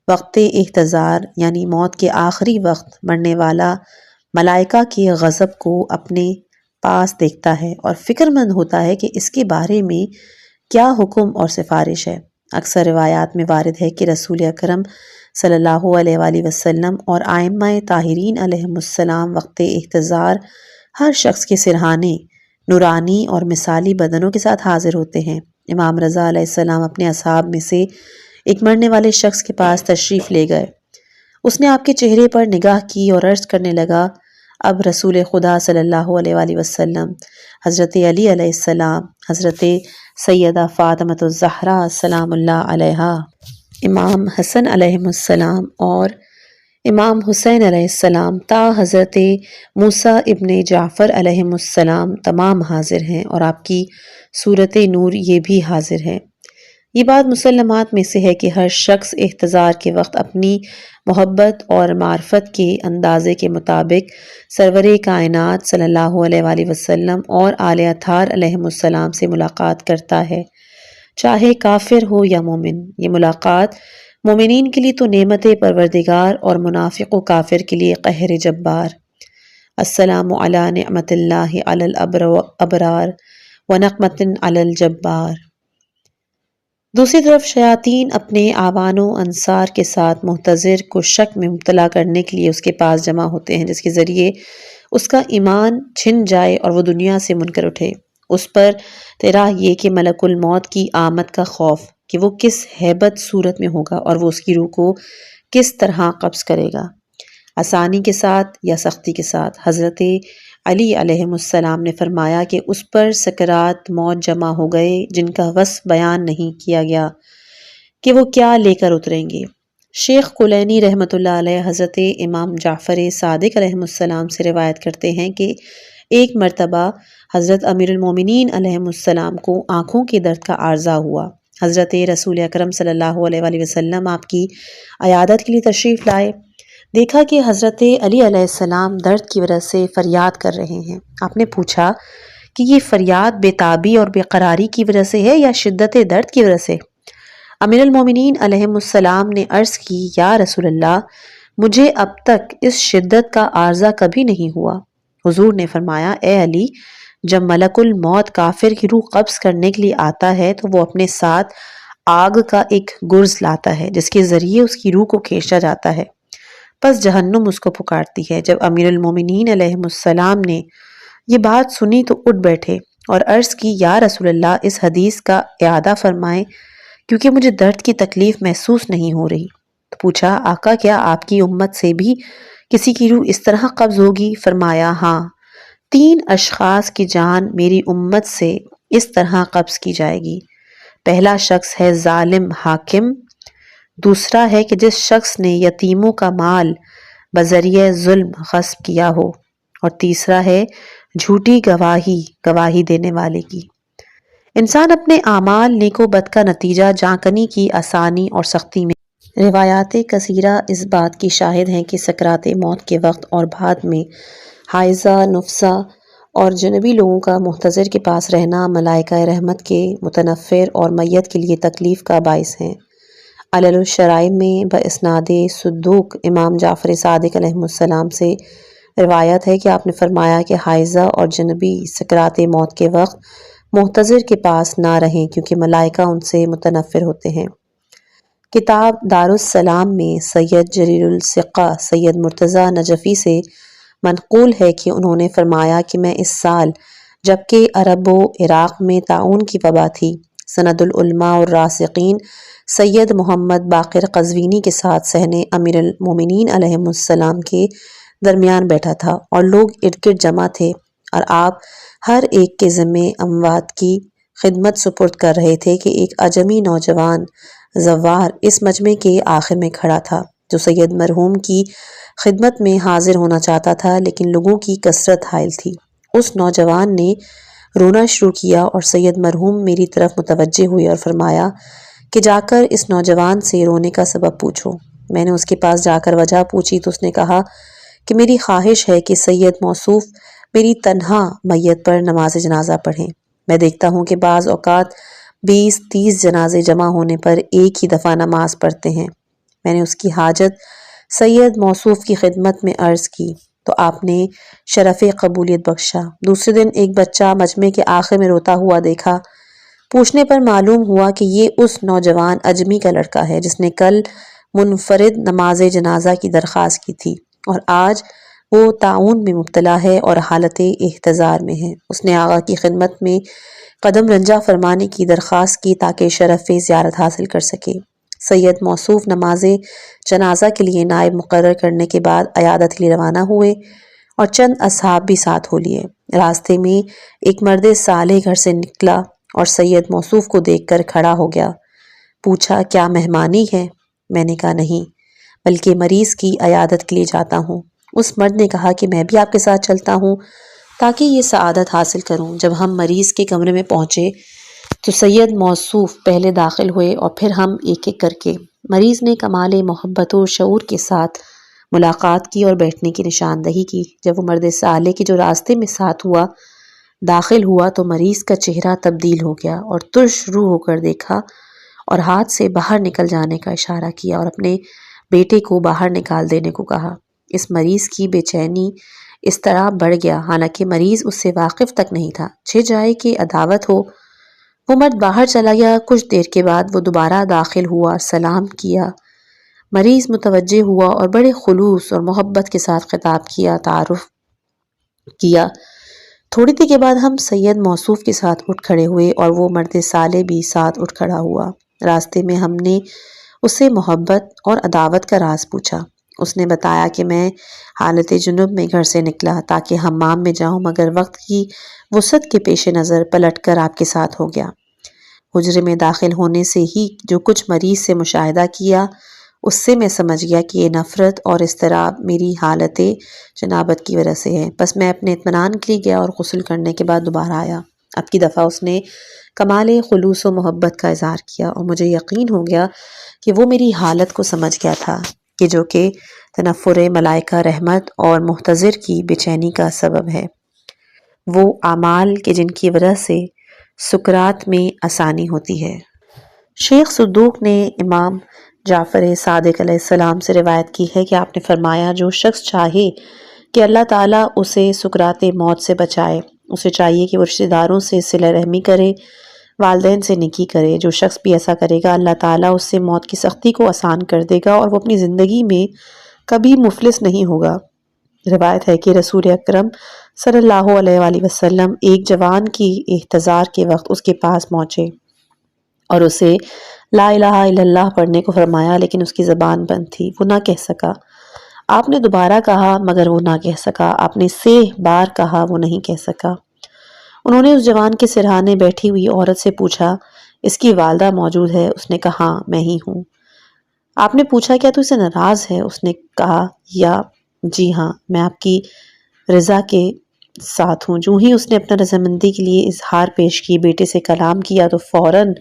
وقت احتضار یعنی موت کے آخری وقت مرنے والا ملائکہ کے غضب کو اپنے پاس دیکھتا ہے اور فکر مند ہوتا ہے کہ اس کے بارے میں کیا حکم اور سفارش ہے۔ اکثر روایات میں وارد ہے کہ رسول اکرم صلی اللہ علیہ وآلہ وسلم اور ائمہ طاہرین علیہم السلام وقت احتضار ہر شخص کے سرہانے نورانی اور مثالی بدنوں کے ساتھ حاضر ہوتے ہیں۔ امام رضا علیہ السلام اپنے اصحاب میں سے ایک مرنے والے شخص کے پاس تشریف لے گئے۔ اس نے آپ کے چہرے پر نگاہ کی اور عرض کرنے لگا، اب رسول خدا صلی اللہ علیہ وآلہ وسلم، حضرت علی علیہ السلام، حضرت سیدہ فاطمۃ الزہرا سلام اللہ علیہا، امام حسن علیہ السلام اور امام حسین علیہ السلام تا حضرت موسیٰ ابن جعفر علیہ السلام تمام حاضر ہیں، اور آپ کی صورت نور یہ بھی حاضر ہے۔ یہ بات مسلمات میں سے ہے کہ ہر شخص احتضار کے وقت اپنی محبت اور معرفت کے اندازے کے مطابق سرور کائنات صلی اللہ علیہ وآلہ وسلم اور آل اطہار علیہم السلام سے ملاقات کرتا ہے، چاہے کافر ہو یا مومن۔ یہ ملاقات مومنین کے لیے تو نعمت پروردگار اور منافق و کافر کے لیے قہر جبار۔ السلام علی نعمت اللہ علی الابرار ونقمۃ علی الجبار۔ دوسری طرف شیاطین اپنے اعوان و انصار کے ساتھ محتضر کو شک میں مبتلا کرنے کے لیے اس کے پاس جمع ہوتے ہیں، جس کے ذریعے اس کا ایمان چھن جائے اور وہ دنیا سے منکر اٹھے۔ اس پر تیرا یہ کہ ملک الموت کی آمد کا خوف کہ وہ کس ہیبت صورت میں ہوگا اور وہ اس کی روح کو کس طرح قبض کرے گا، آسانی کے ساتھ یا سختی کے ساتھ۔ حضرت علی علیہ السلام نے فرمایا کہ اس پر سکرات موت جمع ہو گئے جن کا وصف بیان نہیں کیا گیا کہ وہ کیا لے کر اتریں گے۔ شیخ کلینی رحمۃ اللہ علیہ حضرت امام جعفر صادق علیہ السلام سے روایت کرتے ہیں کہ ایک مرتبہ حضرت امیر المومنین علیہ السلام کو آنکھوں کے درد کا عارضہ ہوا۔ حضرت رسول اکرم صلی اللہ علیہ وآلہ وسلم آپ کی عیادت کے لیے تشریف لائے، دیکھا کہ حضرت علی علیہ السلام درد کی وجہ سے فریاد کر رہے ہیں۔ آپ نے پوچھا کہ یہ فریاد بے تابی اور بے قراری کی وجہ سے ہے یا شدت درد کی وجہ سے؟ امیر المومنین علیہ السلام نے عرض کی، یا رسول اللہ، مجھے اب تک اس شدت کا عارضہ کبھی نہیں ہوا۔ حضور نے فرمایا، اے علی، جب ملک الموت کافر کی روح قبض کرنے کے لیے آتا ہے تو وہ اپنے ساتھ آگ کا ایک گرز لاتا ہے جس کے ذریعے اس کی روح کو کھینچا جاتا ہے، پس جہنم اس کو پکارتی ہے۔ جب امیر المومنین علیہ السلام نے یہ بات سنی تو اٹھ بیٹھے اور عرض کی، یا رسول اللہ، اس حدیث کا اعادہ فرمائیں کیونکہ مجھے درد کی تکلیف محسوس نہیں ہو رہی۔ تو پوچھا، آقا کیا آپ کی امت سے بھی کسی کی روح اس طرح قبض ہوگی؟ فرمایا، ہاں، 3 اشخاص کی جان میری امت سے اس طرح قبض کی جائے گی۔ پہلا شخص ہے ظالم حاکم، دوسرا ہے کہ جس شخص نے یتیموں کا مال بذریعہ ظلم غصب کیا ہو، اور تیسرا ہے جھوٹی گواہی دینے والے کی۔ انسان اپنے اعمال نیک و بد کا نتیجہ جانکنی کی آسانی اور سختی میں۔ روایات کثیرہ اس بات کی شاہد ہیں کہ سکرات موت کے وقت اور بعد میں حائضہ، نفسہ اور جنبی لوگوں کا محتضر کے پاس رہنا ملائکہ رحمت کے متنفر اور میت کے لیے تکلیف کا باعث ہیں۔ علل الشرائع میں باسناد صدوق امام جعفر صادق علیہ السلام سے روایت ہے کہ آپ نے فرمایا کہ حائضہ اور جنبی سکرات موت کے وقت محتضر کے پاس نہ رہیں کیونکہ ملائکہ ان سے متنفر ہوتے ہیں۔ کتاب دارالسلام میں سید جلیل الثقہ سید مرتضیٰ نجفی سے منقول ہے کہ انہوں نے فرمایا کہ میں اس سال جبکہ عرب و عراق میں طاعون کی وبا تھی، سند العلماء والراسخین سید محمد باقر قزوینی کے ساتھ صحن امیر المومنین علیہ السلام کے درمیان بیٹھا تھا اور لوگ ارد گرد جمع تھے اور آپ ہر ایک کے ذمے اموات کی خدمت سپرد کر رہے تھے کہ ایک عجمی نوجوان زوار اس مجمع کے آخر میں کھڑا تھا جو سید مرحوم کی خدمت میں حاضر ہونا چاہتا تھا، لیکن لوگوں کی کثرت حائل تھی۔ اس نوجوان نے رونا شروع کیا اور سید مرحوم میری طرف متوجہ ہوئے اور فرمایا کہ جا کر اس نوجوان سے رونے کا سبب پوچھو۔ میں نے اس کے پاس جا کر وجہ پوچھی تو اس نے کہا کہ میری خواہش ہے کہ سید موصوف میری تنہا میت پر نماز جنازہ پڑھیں۔ میں دیکھتا ہوں کہ بعض اوقات 20-30 جنازے جمع ہونے پر ایک ہی دفعہ نماز پڑھتے ہیں۔ میں نے اس کی حاجت سید موصوف کی خدمت میں عرض کی تو آپ نے شرف قبولیت بخشا۔ دوسرے دن ایک بچہ مجمع کے آخر میں روتا ہوا دیکھا۔ پوچھنے پر معلوم ہوا کہ یہ اس نوجوان اجمی کا لڑکا ہے جس نے کل منفرد نماز جنازہ کی درخواست کی تھی اور آج وہ طاعون میں مبتلا ہے اور حالت احتضار میں ہے۔ اس نے آقا کی خدمت میں قدم رنجہ فرمانے کی درخواست کی تاکہ شرف زیارت حاصل کر سکے۔ سید موصوف نماز جنازہ کے لیے نائب مقرر کرنے کے بعد عیادت کے لیے روانہ ہوئے اور چند اصحاب بھی ساتھ ہو لیے۔ راستے میں ایک مرد صالح گھر سے نکلا اور سید موصوف کو دیکھ کر کھڑا ہو گیا۔ پوچھا کیا مہمانی ہے؟ میں نے کہا نہیں، بلکہ مریض کی عیادت کے لیے جاتا ہوں۔ اس مرد نے کہا کہ میں بھی آپ کے ساتھ چلتا ہوں تاکہ یہ سعادت حاصل کروں۔ جب ہم مریض کے کمرے میں پہنچے تو سید موصوف پہلے داخل ہوئے اور پھر ہم ایک ایک کر کے۔ مریض نے کمال محبت و شعور کے ساتھ ملاقات کی اور بیٹھنے کی نشاندہی کی۔ جب وہ مرد صالح کے جو راستے میں ساتھ ہوا داخل ہوا تو مریض کا چہرہ تبدیل ہو گیا اور ترش رو ہو کر دیکھا اور ہاتھ سے باہر نکل جانے کا اشارہ کیا اور اپنے بیٹے کو باہر نکال دینے کو کہا۔ اس مریض کی بے چینی اس طرح بڑھ گیا، حالانکہ مریض اس سے واقف تک نہیں تھا، چھ جائے کہ عداوت ہو۔ وہ مرد باہر چلا گیا۔ کچھ دیر کے بعد وہ دوبارہ داخل ہوا، سلام کیا۔ مریض متوجہ ہوا اور بڑے خلوص اور محبت کے ساتھ خطاب کیا، تعارف کیا۔ تھوڑی دیر کے بعد ہم سید موصوف کے ساتھ اٹھ کھڑے ہوئے اور وہ مرد صالح بھی ساتھ اٹھ کھڑا ہوا۔ راستے میں ہم نے اس سے محبت اور عداوت کا راز پوچھا۔ اس نے بتایا کہ میں حالت جنب میں گھر سے نکلا تاکہ حمام میں جاؤں، مگر وقت کی وسعت کے پیش نظر پلٹ کر آپ کے ساتھ ہو گیا۔ حجرے میں داخل ہونے سے ہی جو کچھ مریض سے مشاہدہ کیا اس سے میں سمجھ گیا کہ یہ نفرت اور اضطراب میری حالت جنابت کی وجہ سے ہے۔ بس میں اپنے اطمینان کے لیے گیا اور غسل کرنے کے بعد دوبارہ آیا۔ اب کی دفعہ اس نے کمال خلوص و محبت کا اظہار کیا اور مجھے یقین ہو گیا کہ وہ میری حالت کو سمجھ گیا تھا کہ جو کہ تنفر ملائکہ رحمت اور محتضر کی بے چینی کا سبب ہے، وہ اعمال کے جن کی وجہ سے سکرات میں آسانی ہوتی ہے۔ شیخ صدوق نے امام جعفر صادق علیہ السلام سے روایت کی ہے کہ آپ نے فرمایا جو شخص چاہے کہ اللہ تعالیٰ اسے سکرات موت سے بچائے، اسے چاہیے کہ وہ رشتہ داروں سے صلہ رحمی کرے، والدین سے نیکی کرے۔ جو شخص بھی ایسا کرے گا اللہ تعالیٰ اس سے موت کی سختی کو آسان کر دے گا اور وہ اپنی زندگی میں کبھی مفلس نہیں ہوگا۔ روایت ہے کہ رسول اکرم صلی اللہ علیہ وآلہ وسلم ایک جوان کی احتضار کے وقت اس کے پاس پہنچے اور اسے لا الہ الا اللہ پڑھنے کو فرمایا، لیکن اس کی زبان بند تھی، وہ نہ کہہ سکا۔ آپ نے دوبارہ کہا مگر وہ نہ کہہ سکا۔ آپ نے 6 بار کہا، وہ نہیں کہہ سکا۔ انہوں نے اس جوان کے سرہانے بیٹھی ہوئی عورت سے پوچھا اس کی والدہ موجود ہے؟ اس نے کہا ہاں میں ہی ہوں۔ آپ نے پوچھا کیا تو اسے ناراض ہے؟ اس نے کہا یا جی ہاں، میں آپ کی رضا کے ساتھ ہوں۔ جو ہی اس نے اپنا رضامندی کے لیے اظہار پیش کی، بیٹے سے کلام کیا تو فوراً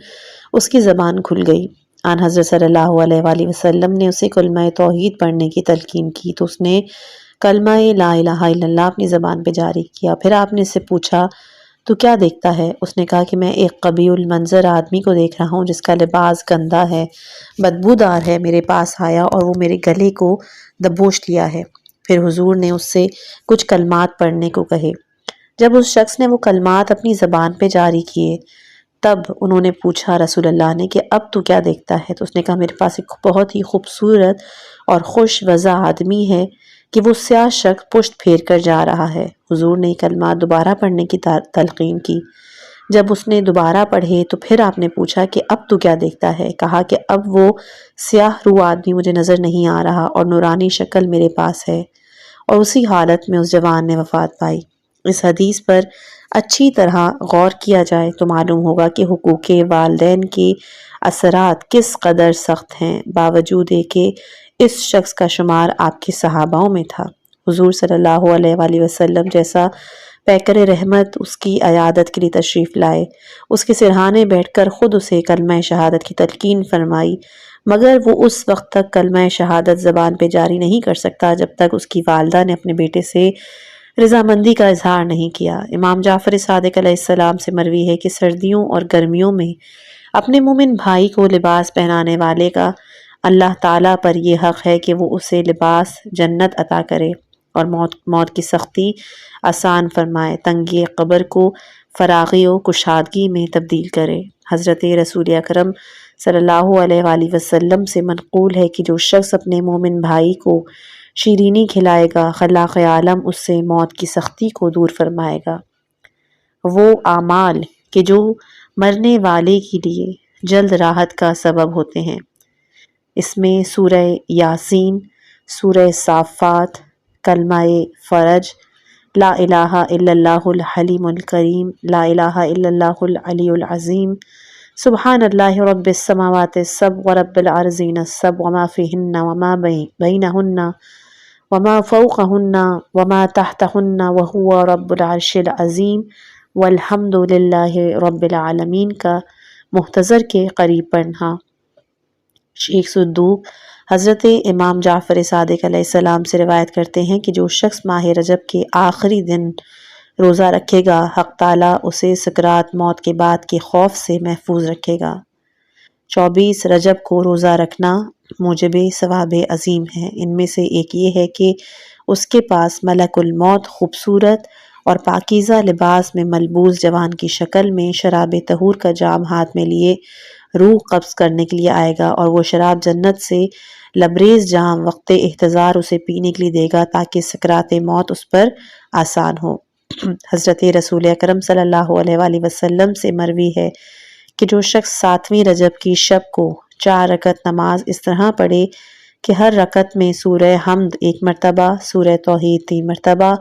اس کی زبان کھل گئی۔ آن حضرت صلی اللہ علیہ وآلہ وسلم نے اسے کلمہ توحید پڑھنے کی تلقین کی تو اس نے کلمہ لا الہ الا اللہ اپنی زبان پہ جاری کیا۔ پھر آپ نے اس سے پوچھا تو کیا دیکھتا ہے؟ اس نے کہا کہ میں ایک قبیح المنظر آدمی کو دیکھ رہا ہوں جس کا لباس گندا ہے، بدبودار ہے، میرے پاس آیا اور وہ میرے گلے کو دبوچ لیا ہے۔ پھر حضور نے اس سے کچھ کلمات پڑھنے کو کہے۔ جب اس شخص نے وہ کلمات اپنی زبان پہ جاری کیے تب انہوں نے پوچھا رسول اللہ نے کہ اب تو کیا دیکھتا ہے؟ تو اس نے کہا میرے پاس ایک بہت ہی خوبصورت اور خوش وضع آدمی ہے کہ وہ سیاہ شخص پشت پھیر کر جا رہا ہے۔ حضور نے کلمات دوبارہ پڑھنے کی تلقین کی۔ جب اس نے دوبارہ پڑھے تو پھر آپ نے پوچھا کہ اب تو کیا دیکھتا ہے؟ کہا کہ اب وہ سیاہ رو آدمی مجھے نظر نہیں آ رہا اور نورانی شکل میرے پاس ہے۔ اور اسی حالت میں اس جوان نے وفات پائی۔ اس حدیث پر اچھی طرح غور کیا جائے تو معلوم ہوگا کہ حقوق والدین کے اثرات کس قدر سخت ہیں، باوجود کہ اس شخص کا شمار آپ کے صحاباؤں میں تھا۔ حضور صلی اللہ علیہ وآلہ وسلم جیسا پیکر رحمت اس کی عیادت کے لیے تشریف لائے، اس کے سرہانے بیٹھ کر خود اسے کلمہ شہادت کی تلقین فرمائی، مگر وہ اس وقت تک کلمہ شہادت زبان پہ جاری نہیں کر سکتا جب تک اس کی والدہ نے اپنے بیٹے سے رضامندی کا اظہار نہیں کیا۔ امام جعفر صادق علیہ السلام سے مروی ہے کہ سردیوں اور گرمیوں میں اپنے مومن بھائی کو لباس پہنانے والے کا اللہ تعالیٰ پر یہ حق ہے کہ وہ اسے لباس جنت عطا کرے اور موت کی سختی آسان فرمائے، تنگی قبر کو فراغی و کشادگی میں تبدیل کرے۔ حضرت رسول اکرم صلی اللہ علیہ وآلہ وسلم سے منقول ہے کہ جو شخص اپنے مومن بھائی کو شیرینی کھلائے گا، خلاق عالم اس سے موت کی سختی کو دور فرمائے گا۔ وہ اعمال کہ جو مرنے والے کے لیے جلد راحت کا سبب ہوتے ہیں، اس میں سورہ یاسین، سورہ صافات، کلمہ فرج، لا الہ الا اللہ الحلیم الکریم، لا الہ الا اللہ العلی العظیم، سبحان اللہ رب السماوات السبع ورب الارضین السبع وما فیہن وما بینہن وما فوقہن وما تحتہن وہو رب العرش العظیم والحمد للہ رب العالمین کا محتضر کے قریب پڑھنا۔ شیخ صدوق حضرت امام جعفر صادق علیہ السلام سے روایت کرتے ہیں کہ جو شخص ماہ رجب کے آخری دن روزہ رکھے گا، حق تعالیٰ اسے سکرات موت کے بعد کے خوف سے محفوظ رکھے گا۔ 24 رجب کو روزہ رکھنا موجب ثواب عظیم ہے۔ ان میں سے ایک یہ ہے کہ اس کے پاس ملک الموت خوبصورت اور پاکیزہ لباس میں ملبوس جوان کی شکل میں شراب طہور کا جام ہاتھ میں لیے روح قبض کرنے کے لیے آئے گا، اور وہ شراب جنت سے لبریز جام وقت احتضار اسے پینے کے لیے دے گا تاکہ سکرات موت اس پر آسان ہو۔ حضرت رسول اکرم صلی اللہ علیہ وآلہ وسلم سے مروی ہے کہ جو شخص 7ویں رجب کی شب کو 4 رکعت نماز اس طرح پڑھے کہ ہر رکعت میں سورہ حمد 1 مرتبہ، سورہ توحید 3 مرتبہ،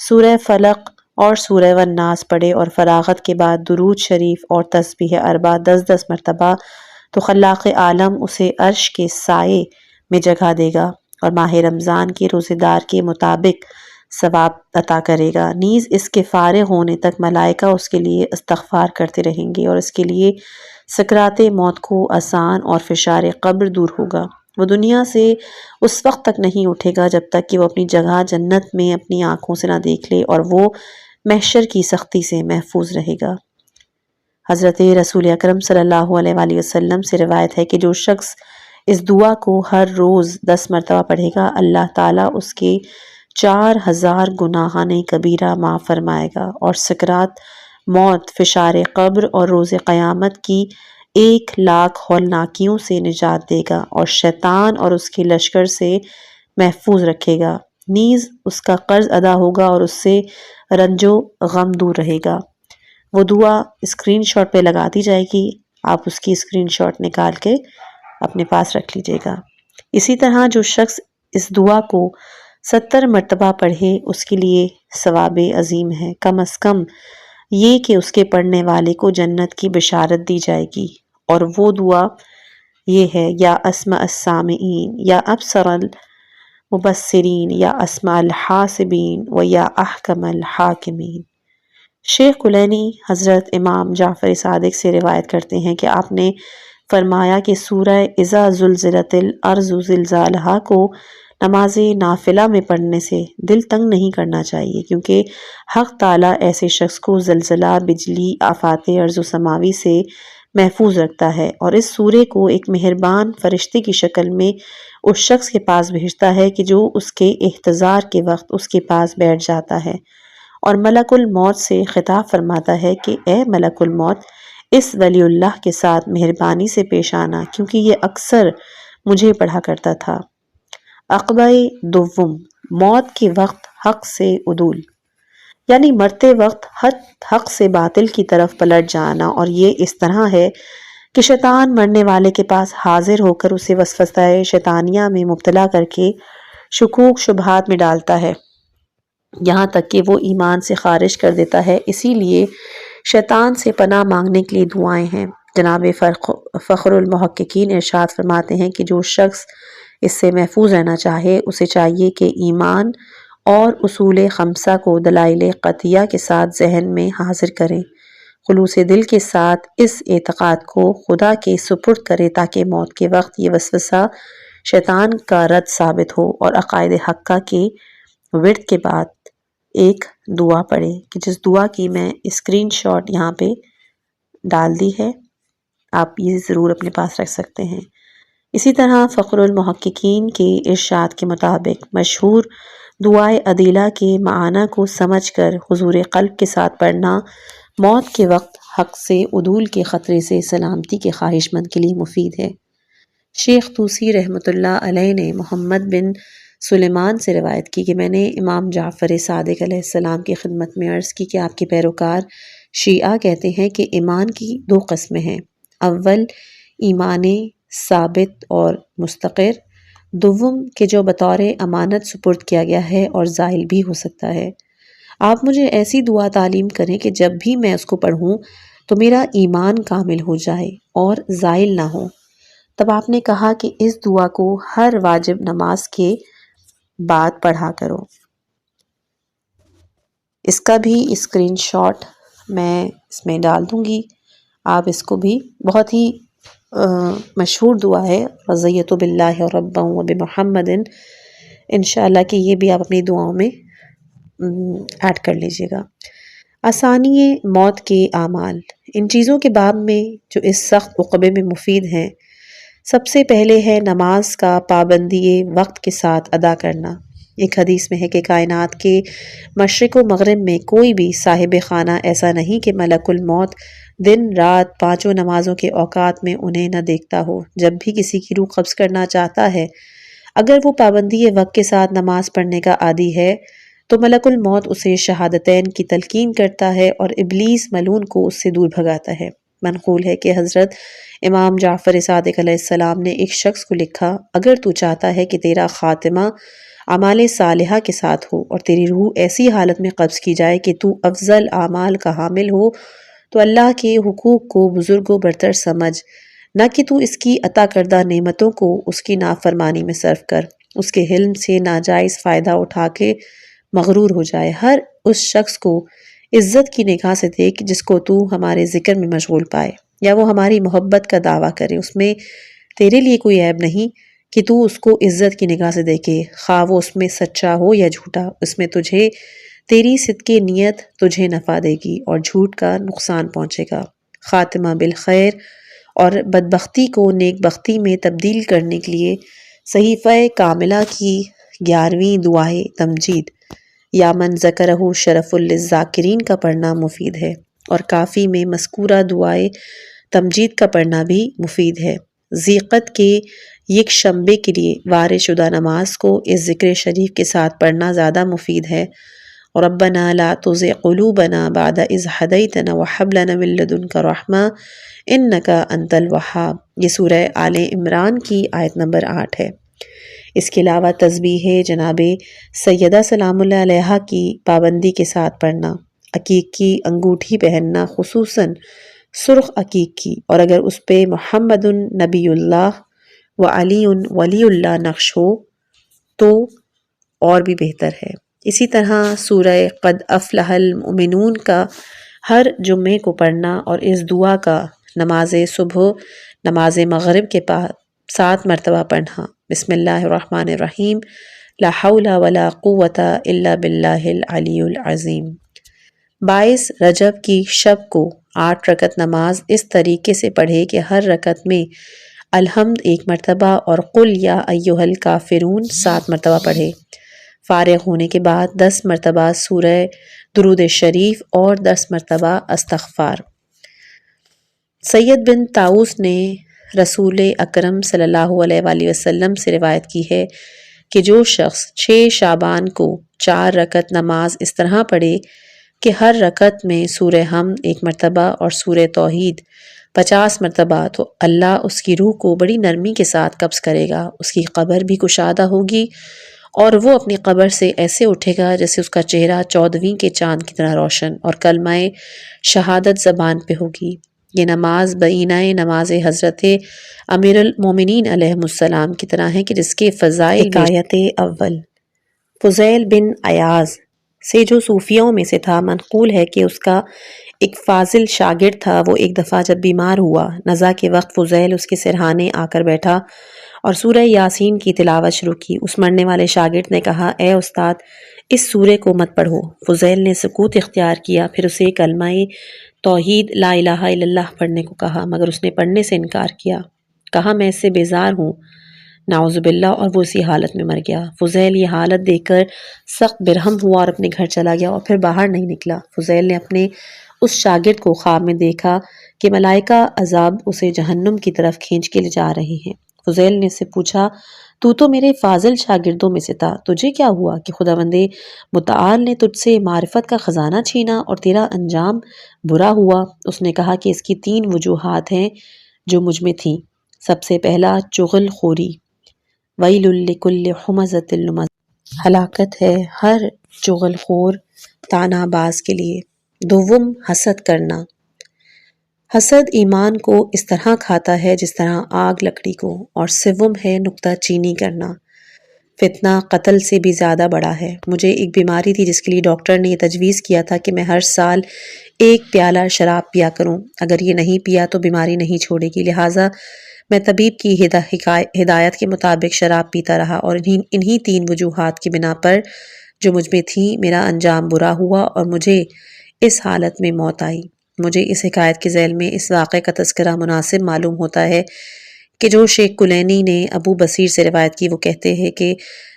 سورہ فلق اور سورہ والناس پڑھے اور فراغت کے بعد درود شریف اور تسبیح اربع 10 مرتبہ، تو خلاق عالم اسے عرش کے سائے میں جگہ دے گا اور ماہ رمضان کے روزے دار کے مطابق ثواب عطا کرے گا۔ نیز اس کے فارغ ہونے تک ملائکہ اس کے لیے استغفار کرتے رہیں گے اور اس کے لیے سکرات موت کو آسان اور فشار قبر دور ہوگا۔ وہ دنیا سے اس وقت تک نہیں اٹھے گا جب تک کہ وہ اپنی جگہ جنت میں اپنی آنکھوں سے نہ دیکھ لے، اور وہ محشر کی سختی سے محفوظ رہے گا۔ حضرت رسول اکرم صلی اللہ علیہ وآلہ وسلم سے روایت ہے کہ جو شخص اس دعا کو ہر روز 10 مرتبہ پڑھے گا، اللہ تعالیٰ اس کے 4000 گناہان کبیرہ معاف فرمائے گا اور سکرات موت، فشار قبر اور روز قیامت کی 1,00,000 ہولناکیوں سے نجات دے گا اور شیطان اور اس کے لشکر سے محفوظ رکھے گا۔ نیز اس کا قرض ادا ہوگا اور اس سے رنج و غم دور رہے گا۔ وہ دعا اسکرین شاٹ پہ لگا دی جائے گی، آپ اس کی اسکرین شاٹ نکال کے اپنے پاس رکھ لیجیے گا۔ اسی طرح جو شخص اس دعا کو 70 مرتبہ پڑھے اس کے لیے ثواب عظیم ہے، کم از کم یہ کہ اس کے پڑھنے والے کو جنت کی بشارت دی جائے گی، اور وہ دعا یہ ہے: یا اسمع السامعین، یا ابصر المبصرین، یا اسمع الحاسبین، و یا احکم الحاکمین۔ شیخ کلینی حضرت امام جعفر صادق سے روایت کرتے ہیں کہ آپ نے فرمایا کہ سورہ اذا زلزلت الارض زلزالہا کو نماز نافلہ میں پڑھنے سے دل تنگ نہیں کرنا چاہیے، کیونکہ حق تعالیٰ ایسے شخص کو زلزلہ، بجلی، آفات ارض و سماوی سے محفوظ رکھتا ہے، اور اس سورے کو ایک مہربان فرشتے کی شکل میں اس شخص کے پاس بھیجتا ہے کہ جو اس کے احتضار کے وقت اس کے پاس بیٹھ جاتا ہے، اور ملک الموت سے خطاب فرماتا ہے کہ اے ملک الموت، اس ولی اللہ کے ساتھ مہربانی سے پیش آنا، کیونکہ یہ اکثر مجھے پڑھا کرتا تھا۔ عقبہ دوم، موت کے وقت حق سے عدول، یعنی مرتے وقت حق سے باطل کی طرف پلٹ جانا، اور یہ اس طرح ہے کہ شیطان مرنے والے کے پاس حاضر ہو کر اسے وسوسہ شیطانیہ میں مبتلا کر کے شکوک شبہات میں ڈالتا ہے، یہاں تک کہ وہ ایمان سے خارج کر دیتا ہے۔ اسی لیے شیطان سے پناہ مانگنے کے لیے دعائیں ہیں۔ جناب فخر المحققین ارشاد فرماتے ہیں کہ جو شخص اس سے محفوظ رہنا چاہے، اسے چاہیے کہ ایمان اور اصول خمسہ کو دلائل قطعیہ کے ساتھ ذہن میں حاضر کریں، خلوص دل کے ساتھ اس اعتقاد کو خدا کے سپرد کرے تاکہ موت کے وقت یہ وسوسہ شیطان کا رد ثابت ہو، اور عقائد حقہ کے ورد کے بعد ایک دعا پڑھے، کہ جس دعا کی میں اسکرین شاٹ یہاں پہ ڈال دی ہے، آپ یہ ضرور اپنے پاس رکھ سکتے ہیں۔ اسی طرح فخر المحققین کے ارشاد کے مطابق مشہور دعائے عدیلہ کے معنی کو سمجھ کر حضور قلب کے ساتھ پڑھنا موت کے وقت حق سے عدول کے خطرے سے سلامتی کے خواہش مند کے لیے مفید ہے۔ شیخ طوسی رحمۃ اللہ علیہ نے محمد بن سلیمان سے روایت کی کہ میں نے امام جعفر صادق علیہ السلام کی خدمت میں عرض کی کہ آپ کے پیروکار شیعہ کہتے ہیں کہ ایمان کی دو قسمیں ہیں، اول ایمان ثابت اور مستقر، دوم کہ جو بطور امانت سپرد کیا گیا ہے اور زائل بھی ہو سکتا ہے۔ آپ مجھے ایسی دعا تعلیم کریں کہ جب بھی میں اس کو پڑھوں تو میرا ایمان کامل ہو جائے اور زائل نہ ہو۔ تب آپ نے کہا کہ اس دعا کو ہر واجب نماز کے بعد پڑھا کرو۔ اس کا بھی اسکرین شاٹ میں اس میں ڈال دوں گی، آپ اس کو بھی، بہت ہی مشہور دعا ہے، رضیت باللہ ربا و بمحمد، انشاءاللہ کہ یہ بھی آپ اپنی دعاؤں میں ایڈ کر لیجئے گا۔ آسانی موت کے اعمال، ان چیزوں کے باب میں جو اس سخت عقبے میں مفید ہیں، سب سے پہلے ہے نماز کا پابندی وقت کے ساتھ ادا کرنا۔ ایک حدیث میں ہے کہ کائنات کے مشرق و مغرب میں کوئی بھی صاحب خانہ ایسا نہیں کہ ملک الموت دن رات پانچوں نمازوں کے اوقات میں انہیں نہ دیکھتا ہو۔ جب بھی کسی کی روح قبض کرنا چاہتا ہے، اگر وہ پابندی وقت کے ساتھ نماز پڑھنے کا عادی ہے تو ملک الموت اسے شہادتین کی تلقین کرتا ہے اور ابلیس ملعون کو اس سے دور بھگاتا ہے۔ منقول ہے کہ حضرت امام جعفر صادق علیہ السلام نے ایک شخص کو لکھا، اگر تو چاہتا ہے کہ تیرا خاتمہ اعمال صالحہ کے ساتھ ہو اور تیری روح ایسی حالت میں قبض کی جائے کہ تو افضل اعمال کا حامل ہو، تو اللہ کے حقوق کو بزرگ و برتر سمجھ، نہ کہ تو اس کی عطا کردہ نعمتوں کو اس کی نافرمانی میں صرف کر، اس کے حلم سے ناجائز فائدہ اٹھا کے مغرور ہو جائے۔ ہر اس شخص کو عزت کی نگاہ سے دیکھ جس کو تو ہمارے ذکر میں مشغول پائے، یا وہ ہماری محبت کا دعویٰ کرے، اس میں تیرے لیے کوئی عیب نہیں کہ تو اس کو عزت کی نگاہ سے دیکھے، خواہ وہ اس میں سچا ہو یا جھوٹا، اس میں تجھے تیری صدق نیت تجھے نفع دے گی اور جھوٹ کا نقصان پہنچے گا۔ خاتمہ بالخیر اور بدبختی کو نیک بختی میں تبدیل کرنے کے لیے صحیفہ کاملہ کی 11ویں دعائے تمجید یا من ذکرہ شرف للذاکرین کا پڑھنا مفید ہے، اور کافی میں مذکورہ دعائے تمجید کا پڑھنا بھی مفید ہے۔ ذیقت کے یک شنبے کے لیے وارد شدہ نماز کو اس ذکر شریف کے ساتھ پڑھنا زیادہ مفید ہے۔ ربنا لا تزغ قلوبنا بعد اذ ہدیتنا وہب لنا من لدنک رحمہ انک انت الوہاب، یہ سورہ آل عمران کی آیت نمبر 8 ہے۔ اس کے علاوہ تسبیح جناب سیدہ سلام اللہ علیہا کی پابندی کے ساتھ پڑھنا، عقیق کی انگوٹھی پہننا، خصوصاً سرخ عقیق کی، اور اگر اس پہ محمد نبی اللہ و علی ولی اللہ نقش ہو تو اور بھی بہتر ہے۔ اسی طرح سورہ قد افلح المؤمنون کا ہر جمعے کو پڑھنا اور اس دعا کا نماز صبح، نماز مغرب کے بعد 7 مرتبہ پڑھنا، بسم اللہ الرحمن الرحیم، لا حول ولا قوت الا باللہ العلی العظیم۔ 22 رجب کی شب کو 8 رکعت نماز اس طریقے سے پڑھے کہ ہر رکعت میں الحمد 1 مرتبہ اور قل یا ایھا الکافرون 7 مرتبہ پڑھے۔ فارغ ہونے کے بعد 10 مرتبہ سورہ درود شریف اور 10 مرتبہ استغفار۔ سید بن طاؤس نے رسول اکرم صلی اللہ علیہ وآلہ وسلم سے روایت کی ہے کہ جو شخص 6 شعبان کو 4 رکعت نماز اس طرح پڑھے کہ ہر رکعت میں سورہ حمد 1 مرتبہ اور سورہ توحید 50 مرتبہ، تو اللہ اس کی روح کو بڑی نرمی کے ساتھ قبض کرے گا، اس کی قبر بھی کشادہ ہوگی اور وہ اپنی قبر سے ایسے اٹھے گا جیسے اس کا چہرہ 14ویں کے چاند کی طرح روشن اور کلمہ شہادت زبان پہ ہوگی۔ یہ نماز بینہ نماز حضرت امیر المومنین علیہ السلام کی طرح ہے کہ جس کے فضائل حکایت اول فضیل بن عیاض سے جو صوفیوں میں سے تھا منقول ہے کہ اس کا ایک فاضل شاگرد تھا۔ وہ ایک دفعہ جب بیمار ہوا، نزا کے وقت فضیل اس کے سرہانے آ کر بیٹھا اور سورہ یاسین کی تلاوت شروع کی۔ اس مرنے والے شاگرد نے کہا، اے استاد، اس سورے کو مت پڑھو۔ فضیل نے سکوت اختیار کیا، پھر اسے کلمہ توحید لا الہ الا اللہ پڑھنے کو کہا، مگر اس نے پڑھنے سے انکار کیا، کہا میں اس سے بیزار ہوں، نعوذ باللہ، اور وہ اسی حالت میں مر گیا۔ فضیل یہ حالت دیکھ کر سخت برہم ہوا اور اپنے گھر چلا گیا اور پھر باہر نہیں نکلا۔ فضیل نے اپنے اس شاگرد کو خواب میں دیکھا کہ ملائکہ عذاب اسے جہنم کی طرف کھینچ کے لے جا رہے ہیں۔ فضیل نے اس سے پوچھا، تو میرے فاضل شاگردوں میں سے تھا، تجھے کیا ہوا کہ خداوند متعال نے تجھ سے معرفت کا خزانہ چھینا اور تیرا انجام برا ہوا؟ اس نے کہا کہ اس کی 3 وجوہات ہیں جو مجھ میں تھیں۔ سب سے پہلا چغل خوری، ویل لکل ہمزۃ لمزہ، ہلاکت ہے ہر چغل خور طعنہ باز کے لیے۔ دوم حسد کرنا، حسد ایمان کو اس طرح کھاتا ہے جس طرح آگ لکڑی کو۔ اور سوم ہے نکتہ چینی کرنا، فتنہ قتل سے بھی زیادہ بڑا ہے۔ مجھے ایک بیماری تھی جس کے لیے ڈاکٹر نے یہ تجویز کیا تھا کہ میں ہر سال 1 پیالہ شراب پیا کروں، اگر یہ نہیں پیا تو بیماری نہیں چھوڑے گی، لہٰذا میں طبیب کی ہدایت کے مطابق شراب پیتا رہا اور انہی 3 وجوہات کی بنا پر جو مجھ میں تھی میرا انجام برا ہوا اور مجھے اس حالت میں موت آئی۔ مجھے اس حکایت کے ذیل میں اس واقعے کا تذکرہ مناسب معلوم ہوتا ہے کہ جو شیخ کلینی نے ابو بصیر سے روایت کی، وہ کہتے ہیں کہ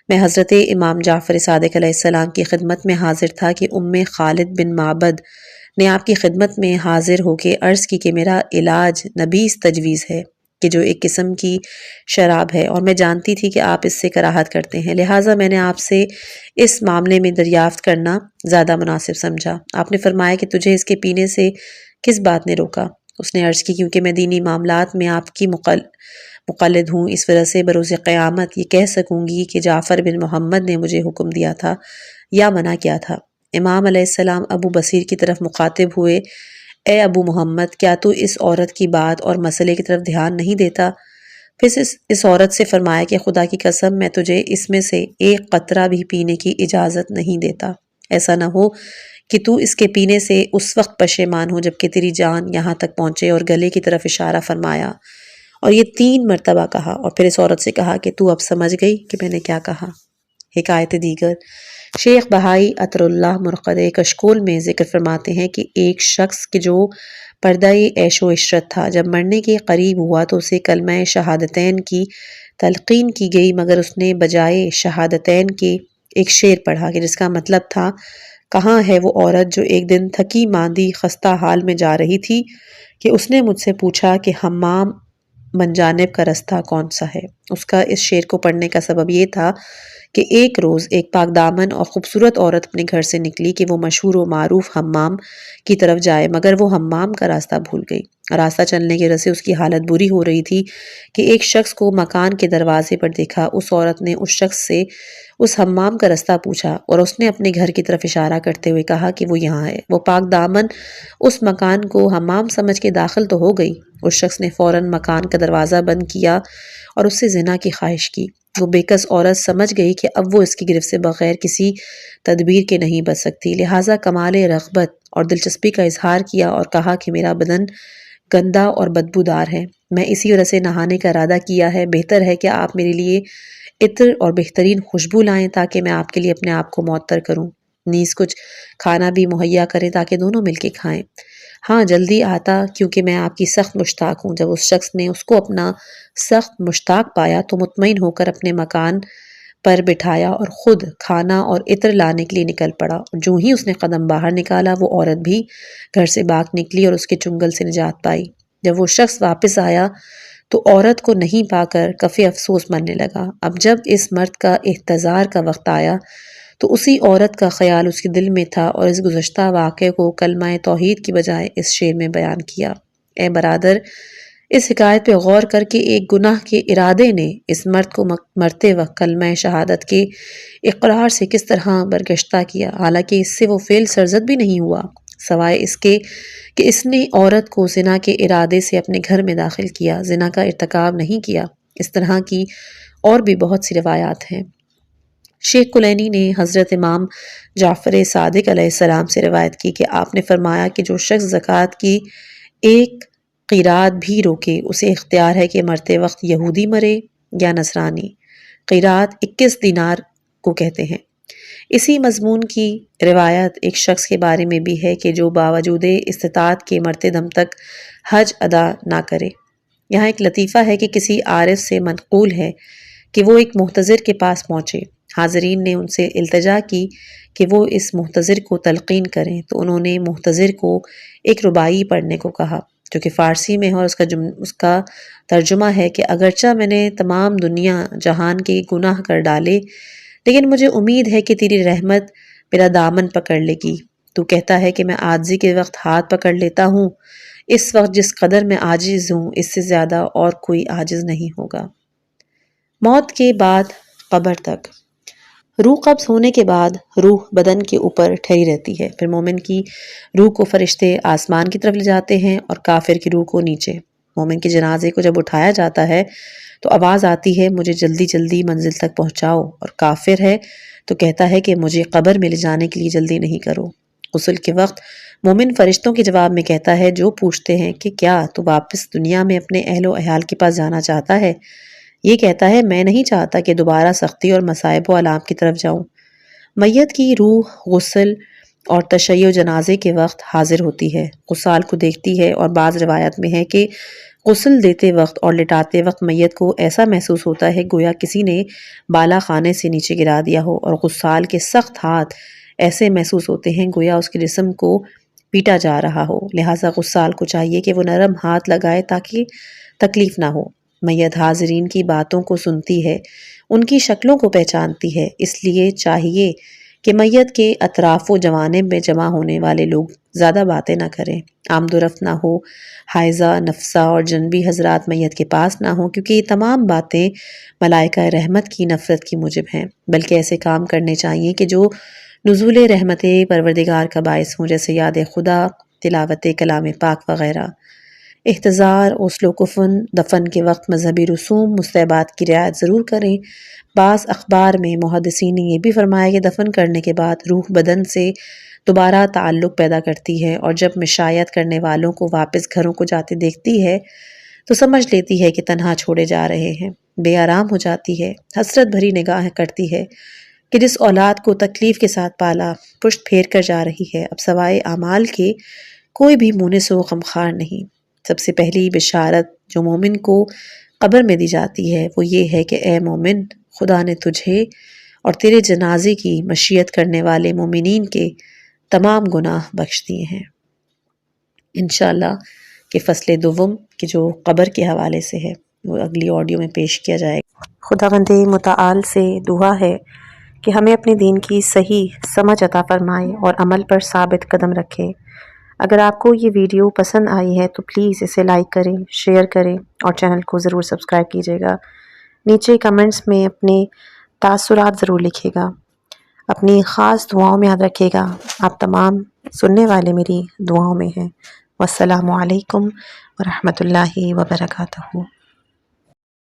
میں حضرت امام جعفر صادق علیہ السلام کی خدمت میں حاضر تھا کہ خالد بن معبد نے آپ کی خدمت میں حاضر ہو کے عرض کی کہ میرا علاج نبیس تجویز ہے کہ جو ایک قسم کی شراب ہے، اور میں جانتی تھی کہ آپ اس سے کراہت کرتے ہیں، لہٰذا میں نے آپ سے اس معاملے میں دریافت کرنا زیادہ مناسب سمجھا۔ آپ نے فرمایا کہ تجھے اس کے پینے سے کس بات نے روکا؟ اس نے عرض کی کیونکہ میں دینی معاملات میں آپ کی مقلد ہوں، اس وجہ سے بروز قیامت یہ کہہ سکوں گی کہ جعفر بن محمد نے مجھے حکم دیا تھا یا منع کیا تھا۔ امام علیہ السلام ابو بصیر کی طرف مخاطب ہوئے، اے ابو محمد، کیا تو اس عورت کی بات اور مسئلے کی طرف دھیان نہیں دیتا؟ پھر اس عورت سے فرمایا کہ خدا کی قسم میں تجھے اس میں سے 1 قطرہ بھی پینے کی اجازت نہیں دیتا، ایسا نہ ہو کہ تو اس کے پینے سے اس وقت پشیمان ہو جبکہ تیری جان یہاں تک پہنچے۔ اور گلے کی طرف اشارہ فرمایا اور یہ 3 مرتبہ کہا، اور پھر اس عورت سے کہا کہ تو اب سمجھ گئی کہ میں نے کیا کہا۔ حکایت دیگر، شیخ بہائی عطر اللہ مرقد کشکول میں ذکر فرماتے ہیں کہ ایک شخص کہ جو پردہ عیش و عشرت تھا، جب مرنے کے قریب ہوا تو اسے کلمہ شہادتین کی تلقین کی گئی، مگر اس نے بجائے شہادتین کے ایک شعر پڑھا کہ جس کا مطلب تھا، کہاں ہے وہ عورت جو ایک دن تھکی ماندی خستہ حال میں جا رہی تھی کہ اس نے مجھ سے پوچھا کہ حمام منجانب کا رستہ کون سا ہے۔ اس کا اس شعر کو پڑھنے کا سبب یہ تھا کہ ایک روز ایک پاک دامن اور خوبصورت عورت اپنے گھر سے نکلی کہ وہ مشہور و معروف حمام کی طرف جائے، مگر وہ حمام کا راستہ بھول گئی۔ راستہ چلنے کی وجہ سے اس کی حالت بری ہو رہی تھی کہ ایک شخص کو مکان کے دروازے پر دیکھا۔ اس عورت نے اس شخص سے اس حمام کا رستہ پوچھا اور اس نے اپنے گھر کی طرف اشارہ کرتے ہوئے کہا کہ وہ یہاں ہے۔ وہ پاک دامن اس مکان کو حمام سمجھ کے داخل تو ہو گئی۔ اس شخص نے فوراً مکان کا دروازہ بند کیا اور اس سے زنا کی خواہش کی۔ وہ بےکس عورت سمجھ گئی کہ اب وہ اس کی گرفت سے بغیر کسی تدبیر کے نہیں بچ سکتی، لہٰذا کمال رغبت اور دلچسپی کا اظہار کیا اور کہا کہ میرا بدن گندا اور بدبودار ہے۔ میں اسی وجہ سے نہانے کا ارادہ کیا ہے۔ بہتر ہے کہ آپ میرے لیے عطر اور بہترین خوشبو لائیں تاکہ میں آپ کے لیے اپنے آپ کو معطر کروں، نیز کچھ کھانا بھی مہیا کریں تاکہ دونوں مل کے کھائیں۔ ہاں جلدی آتا کیونکہ میں آپ کی سخت مشتاق ہوں۔ جب اس شخص نے اس کو اپنا سخت مشتاق پایا تو مطمئن ہو کر اپنے مکان پر بٹھایا اور خود کھانا اور عطر لانے کے لیے نکل پڑا۔ جو ہی اس نے قدم باہر نکالا وہ عورت بھی گھر سے باغ نکلی اور اس کے چنگل سے نجات پائی۔ جب وہ شخص واپس آیا تو عورت کو نہیں پا کر کفِ افسوس مرنے لگا۔ اب جب اس مرد کا احتضار کا وقت آیا تو اسی عورت کا خیال اس کے دل میں تھا اور اس گزشتہ واقعے کو کلمہ توحید کی بجائے اس شعر میں بیان کیا۔ اے برادر، اس حکایت پہ غور کر کے ایک گناہ کے ارادے نے اس مرد کو مرتے وقت کلمہ شہادت کے اقرار سے کس طرح برگشتہ کیا، حالانکہ اس سے وہ فعل سرزد بھی نہیں ہوا، سوائے اس کے کہ اس نے عورت کو زنا کے ارادے سے اپنے گھر میں داخل کیا، زنا کا ارتکاب نہیں کیا۔ اس طرح کی اور بھی بہت سی روایات ہیں۔ شیخ کلینی نے حضرت امام جعفر صادق علیہ السلام سے روایت کی کہ آپ نے فرمایا کہ جو شخص زکوٰۃ کی ایک قیراط بھی روکے اسے اختیار ہے کہ مرتے وقت یہودی مرے یا نصرانی۔ قیراط 21 دینار کو کہتے ہیں۔ اسی مضمون کی روایت ایک شخص کے بارے میں بھی ہے کہ جو باوجود استطاعت کے مرتے دم تک حج ادا نہ کرے۔ یہاں ایک لطیفہ ہے کہ کسی عارف سے منقول ہے کہ وہ ایک محتضر کے پاس پہنچے۔ حاضرین نے ان سے التجا کی کہ وہ اس محتضر کو تلقین کریں تو انہوں نے محتضر کو ایک رباعی پڑھنے کو کہا جو کہ فارسی میں ہے، اور اس کا ترجمہ ہے کہ اگرچہ میں نے تمام دنیا جہان کے گناہ کر ڈالے لیکن مجھے امید ہے کہ تیری رحمت میرا دامن پکڑ لے گی۔ تو کہتا ہے کہ میں عاجزی کے وقت ہاتھ پکڑ لیتا ہوں، اس وقت جس قدر میں عاجز ہوں اس سے زیادہ اور کوئی عاجز نہیں ہوگا۔ موت کے بعد قبر تک۔ روح قبض ہونے کے بعد روح بدن کے اوپر ٹھہری رہتی ہے، پھر مومن کی روح کو فرشتے آسمان کی طرف لے جاتے ہیں اور کافر کی روح کو نیچے۔ مومن کے جنازے کو جب اٹھایا جاتا ہے تو آواز آتی ہے مجھے جلدی جلدی منزل تک پہنچاؤ، اور کافر ہے تو کہتا ہے کہ مجھے قبر میں لے جانے کے لیے جلدی نہیں کرو۔ غسل کے وقت مومن فرشتوں کے جواب میں کہتا ہے جو پوچھتے ہیں کہ کیا تو واپس دنیا میں اپنے اہل و عیال کے پاس جانا چاہتا ہے؟ یہ کہتا ہے میں نہیں چاہتا کہ دوبارہ سختی اور مصائب و آلام کی طرف جاؤں۔ میت کی روح غسل اور تشیع جنازے کے وقت حاضر ہوتی ہے، غسال کو دیکھتی ہے، اور بعض روایت میں ہے کہ غسل دیتے وقت اور لٹاتے وقت میت کو ایسا محسوس ہوتا ہے گویا کسی نے بالا خانے سے نیچے گرا دیا ہو، اور غسال کے سخت ہاتھ ایسے محسوس ہوتے ہیں گویا اس کے جسم کو پیٹا جا رہا ہو، لہٰذا غسال کو چاہیے کہ وہ نرم ہاتھ لگائے تاکہ تکلیف نہ ہو۔ میت حاضرین کی باتوں کو سنتی ہے، ان کی شکلوں کو پہچانتی ہے، اس لیے چاہیے کہ میت کے اطراف و جوانب میں جمع ہونے والے لوگ زیادہ باتیں نہ کریں، آمد و رفت نہ ہو، حائضہ، نفسہ اور جنبی حضرات میت کے پاس نہ ہوں، کیونکہ یہ تمام باتیں ملائکہ رحمت کی نفرت کی موجب ہیں، بلکہ ایسے کام کرنے چاہیے کہ جو نزول رحمت پروردگار کا باعث ہوں، جیسے یاد خدا، تلاوت کلام پاک وغیرہ۔ احتضار، غسل و کفن، دفن کے وقت مذہبی رسوم مستحبات کی رعایت ضرور کریں۔ بعض اخبار میں محدثین نے یہ بھی فرمایا کہ دفن کرنے کے بعد روح بدن سے دوبارہ تعلق پیدا کرتی ہے، اور جب مشایعت کرنے والوں کو واپس گھروں کو جاتے دیکھتی ہے تو سمجھ لیتی ہے کہ تنہا چھوڑے جا رہے ہیں، بے آرام ہو جاتی ہے، حسرت بھری نگاہیں کرتی ہے کہ جس اولاد کو تکلیف کے ساتھ پالا پشت پھیر کر جا رہی ہے، اب سوائے اعمال کے کوئی بھی مونس و غمخوار نہیں۔ سب سے پہلی بشارت جو مومن کو قبر میں دی جاتی ہے وہ یہ ہے کہ اے مومن، خدا نے تجھے اور تیرے جنازے کی مشیت کرنے والے مومنین کے تمام گناہ بخش دیے ہیں۔ انشاءاللہ کہ فصل دوم کی جو قبر کے حوالے سے ہے وہ اگلی آڈیو میں پیش کیا جائے گا۔ خداوند متعال سے دعا ہے کہ ہمیں اپنے دین کی صحیح سمجھ عطا فرمائے اور عمل پر ثابت قدم رکھے۔ اگر آپ کو یہ ویڈیو پسند آئی ہے تو پلیز اسے لائک کریں، شیئر کریں اور چینل کو ضرور سبسکرائب کیجیے گا۔ نیچے کمنٹس میں اپنے تاثرات ضرور لکھیے گا۔ اپنی خاص دعاؤں میں یاد رکھیے گا، آپ تمام سننے والے میری دعاؤں میں ہیں۔ والسلام علیکم ورحمۃ اللہ وبرکاتہ۔